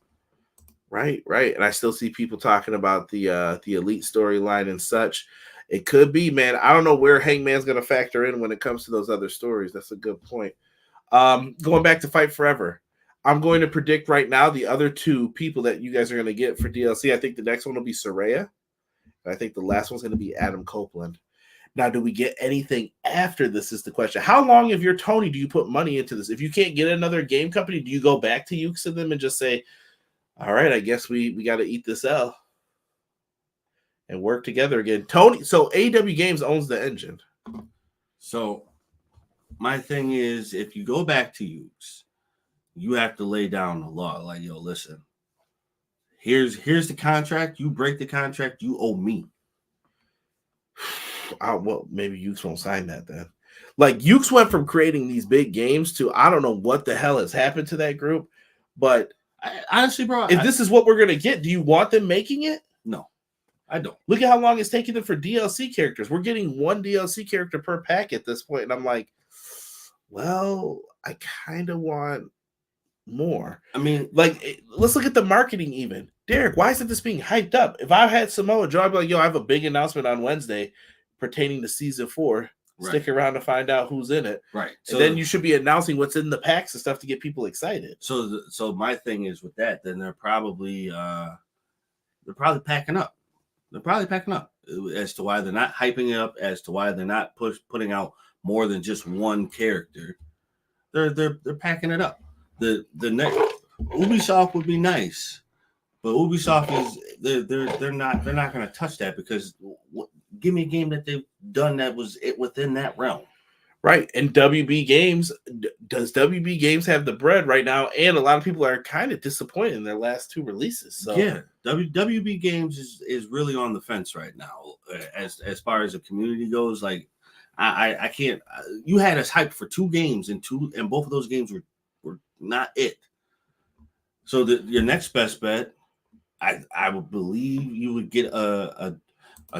Right. And I still see people talking about the Elite storyline and such. It could be, man. I don't know where Hangman's gonna factor in when it comes to those other stories. That's a good point. Going back to Fight Forever, I'm going to predict right now the other two people that you guys are going to get for DLC. I think the next one will be Saraya. I think the last one's going to be Adam Copeland. Now, do we get anything after this is the question. How long, if you're Tony, do you put money into this? If you can't get another game company, do you go back to Ukes and them and just say, all right, I guess we got to eat this L and work together again? Tony, so AEW Games owns the engine. So my thing is, if you go back to Ukes, you have to lay down the law. Like, yo, listen, here's the contract. You break the contract, you owe me. Well, maybe Ukes won't sign that then. Like, Ukes went from creating these big games to, I don't know what the hell has happened to that group, but honestly, bro, if this is what we're going to get, do you want them making it? No, I don't. Look at how long it's taking them for DLC characters. We're getting one DLC character per pack at this point, and I'm like, well, I kind of want more. I mean, like, let's look at the marketing even. Derek, why isn't this being hyped up? If I had Samoa Joe, I'd be like, yo, I have a big announcement on Wednesday pertaining to season 4. Right. Stick around to find out who's in it. Right. So then you should be announcing what's in the packs and stuff to get people excited. So my thing is with that, then they're probably packing up. They're probably packing up as to why they're not hyping it up, as to why they're not putting out more than just one character. They're packing it up. The next Ubisoft would be nice, but Ubisoft is they're not going to touch that, because give me a game that they've done that was it within that realm. Right. And WB Games, does WB Games have the bread right now? And a lot of people are kind of disappointed in their last 2 releases. So yeah, WB Games is really on the fence right now as far as the community goes. Like, I can't. You had us hyped for 2 games, and both of those games were not it. So your next best bet, I would believe you would get a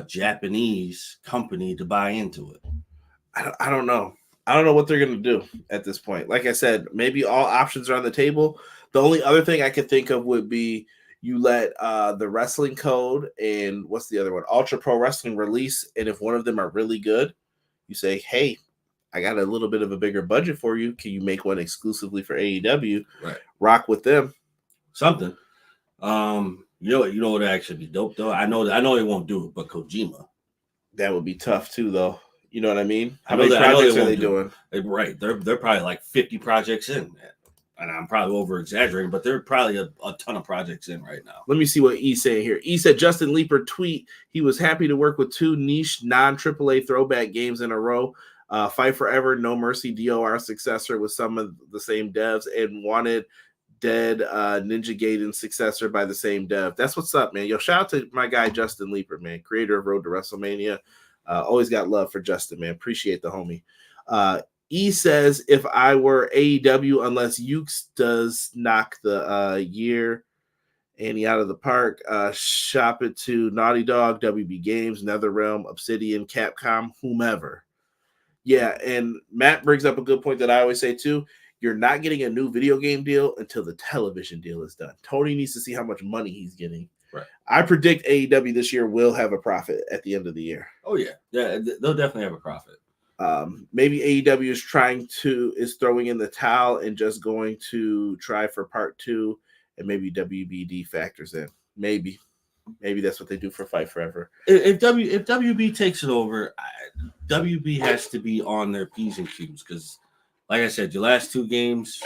Japanese company to buy into it. I don't know. I don't know what they're going to do at this point. Like I said, maybe all options are on the table. The only other thing I could think of would be you let the Wrestling Code and what's the other one? Ultra Pro Wrestling release. And if one of them are really good, you say, hey, I got a little bit of a bigger budget for you. Can you make one exclusively for AEW? Right. Rock with them. Something. You know what would actually be dope though? I know they won't do it, but Kojima. That would be tough too, though. You know what I mean? How many projects are they doing? Right. They're probably like 50 projects in. And I'm probably over exaggerating, but they're probably a ton of projects in right now. Let me see what E's saying here. E said Justin Leeper tweet, he was happy to work with 2 niche non-AAA throwback games in a row. Fight Forever, No Mercy, DOR successor with some of the same devs, and wanted Dead Ninja Gaiden successor by the same dev. That's what's up, man. Yo, shout out to my guy Justin Leeper, man, creator of Road to WrestleMania. Always got love for Justin, man. Appreciate the homie. E says, if I were AEW, unless Ukes does knock the year Annie out of the park, shop it to Naughty Dog, WB Games, NetherRealm, Obsidian, Capcom, whomever. Yeah, and Matt brings up a good point that I always say too. You're not getting a new video game deal until the television deal is done. Tony needs to see how much money he's getting. Right. I predict AEW this year will have a profit at the end of the year. Oh yeah, they'll definitely have a profit. Maybe AEW is throwing in the towel and just going to try for part 2, and maybe WBD factors in. Maybe that's what they do for Fight Forever. If WB takes it over, WB has to be on their P's and Q's because, like I said, your last 2 games,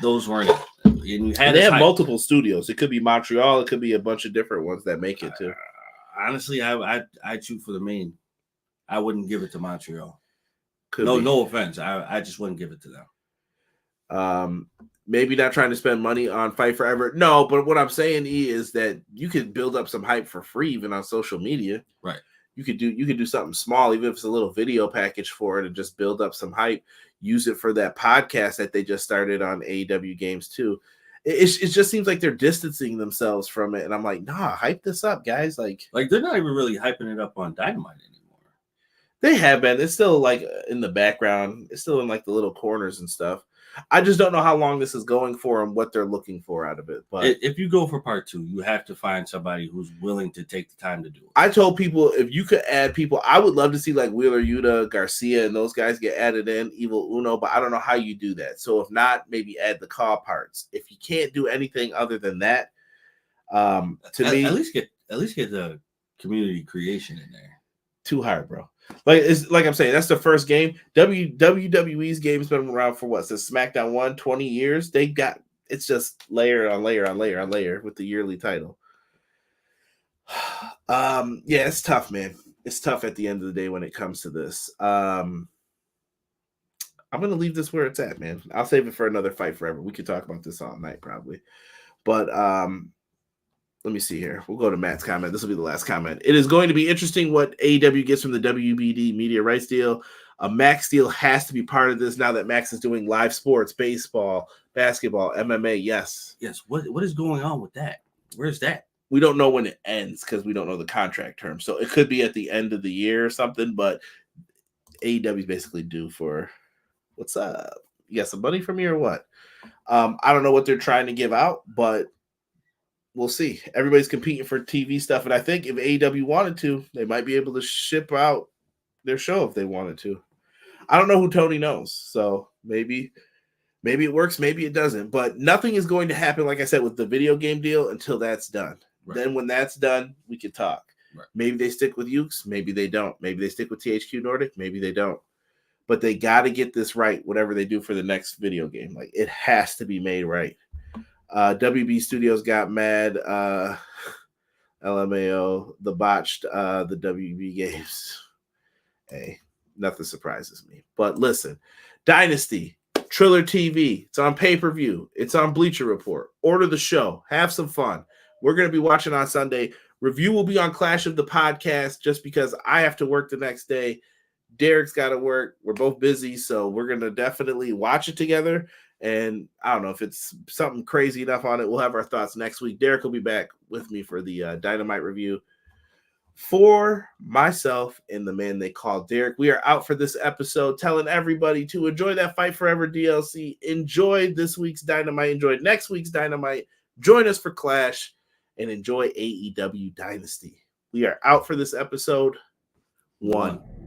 those weren't it. And they have multiple studios. It could be Montreal. It could be a bunch of different ones that make it too. Honestly, I'd shoot for the main. I wouldn't give it to Montreal. Could no offense. I just wouldn't give it to them. Maybe not trying to spend money on Fight Forever. No, but what I'm saying is that you could build up some hype for free even on social media. Right. You could do something small, even if it's a little video package for it, and just build up some hype. Use it for that podcast that they just started on AEW Games too. It just seems like they're distancing themselves from it, and I'm like, nah, hype this up, guys. Like they're not even really hyping it up on Dynamite anymore. They have been. It's still like in the background. It's still in like the little corners and stuff. I just don't know how long this is going for and what they're looking for out of it. But if you go for part 2, you have to find somebody who's willing to take the time to do it. I told people if you could add people, I would love to see like Wheeler Yuta, Garcia, and those guys get added in, Evil Uno, but I don't know how you do that. So if not, maybe add the call parts. If you can't do anything other than that, at least get the community creation in there. Too hard, bro. Like I'm saying, that's the first game. WWE's game's been around for what, since SmackDown 1, 20 years. It's just layer on layer on layer on layer with the yearly title. Yeah, it's tough, man. It's tough at the end of the day when it comes to this. I'm gonna leave this where it's at, man. I'll save it for another Fight Forever. We could talk about this all night probably, but let me see here. We'll go to Matt's comment. This will be the last comment. It is going to be interesting what AEW gets from the WBD media rights deal. A Max deal has to be part of this now that Max is doing live sports, baseball, basketball, MMA. Yes. What is going on with that? Where's that? We don't know when it ends because we don't know the contract terms. So it could be at the end of the year or something, but AEW is basically due for what's up? You got some money from me or what? I don't know what they're trying to give out, but we'll see. Everybody's competing for TV stuff, and I think if AEW wanted to, they might be able to ship out their show if they wanted to. I don't know who Tony knows, so maybe it works, maybe it doesn't. But nothing is going to happen, like I said, with the video game deal until that's done. Right. Then when that's done, we can talk. Right. Maybe they stick with Ukes, maybe they don't. Maybe they stick with THQ Nordic, maybe they don't. But they got to get this right, whatever they do for the next video game. Like, it has to be made right. WB Studios got mad. LMAO, the botched the WB games. Hey, nothing surprises me. But listen, Dynasty, Triller TV. It's on pay-per-view. It's on Bleacher Report. Order the show. Have some fun. We're going to be watching on Sunday. Review will be on Clash of the Podcast just because I have to work the next day. Derek's got to work. We're both busy, so we're going to definitely watch it together. And I don't know if it's something crazy enough on it. We'll have our thoughts next week. Derek will be back with me for the Dynamite review. For myself and the man they call Derek, we are out for this episode, telling everybody to enjoy that Fight Forever DLC. Enjoy this week's Dynamite. Enjoy next week's Dynamite. Join us for Clash and enjoy AEW Dynasty. We are out for this episode. 1.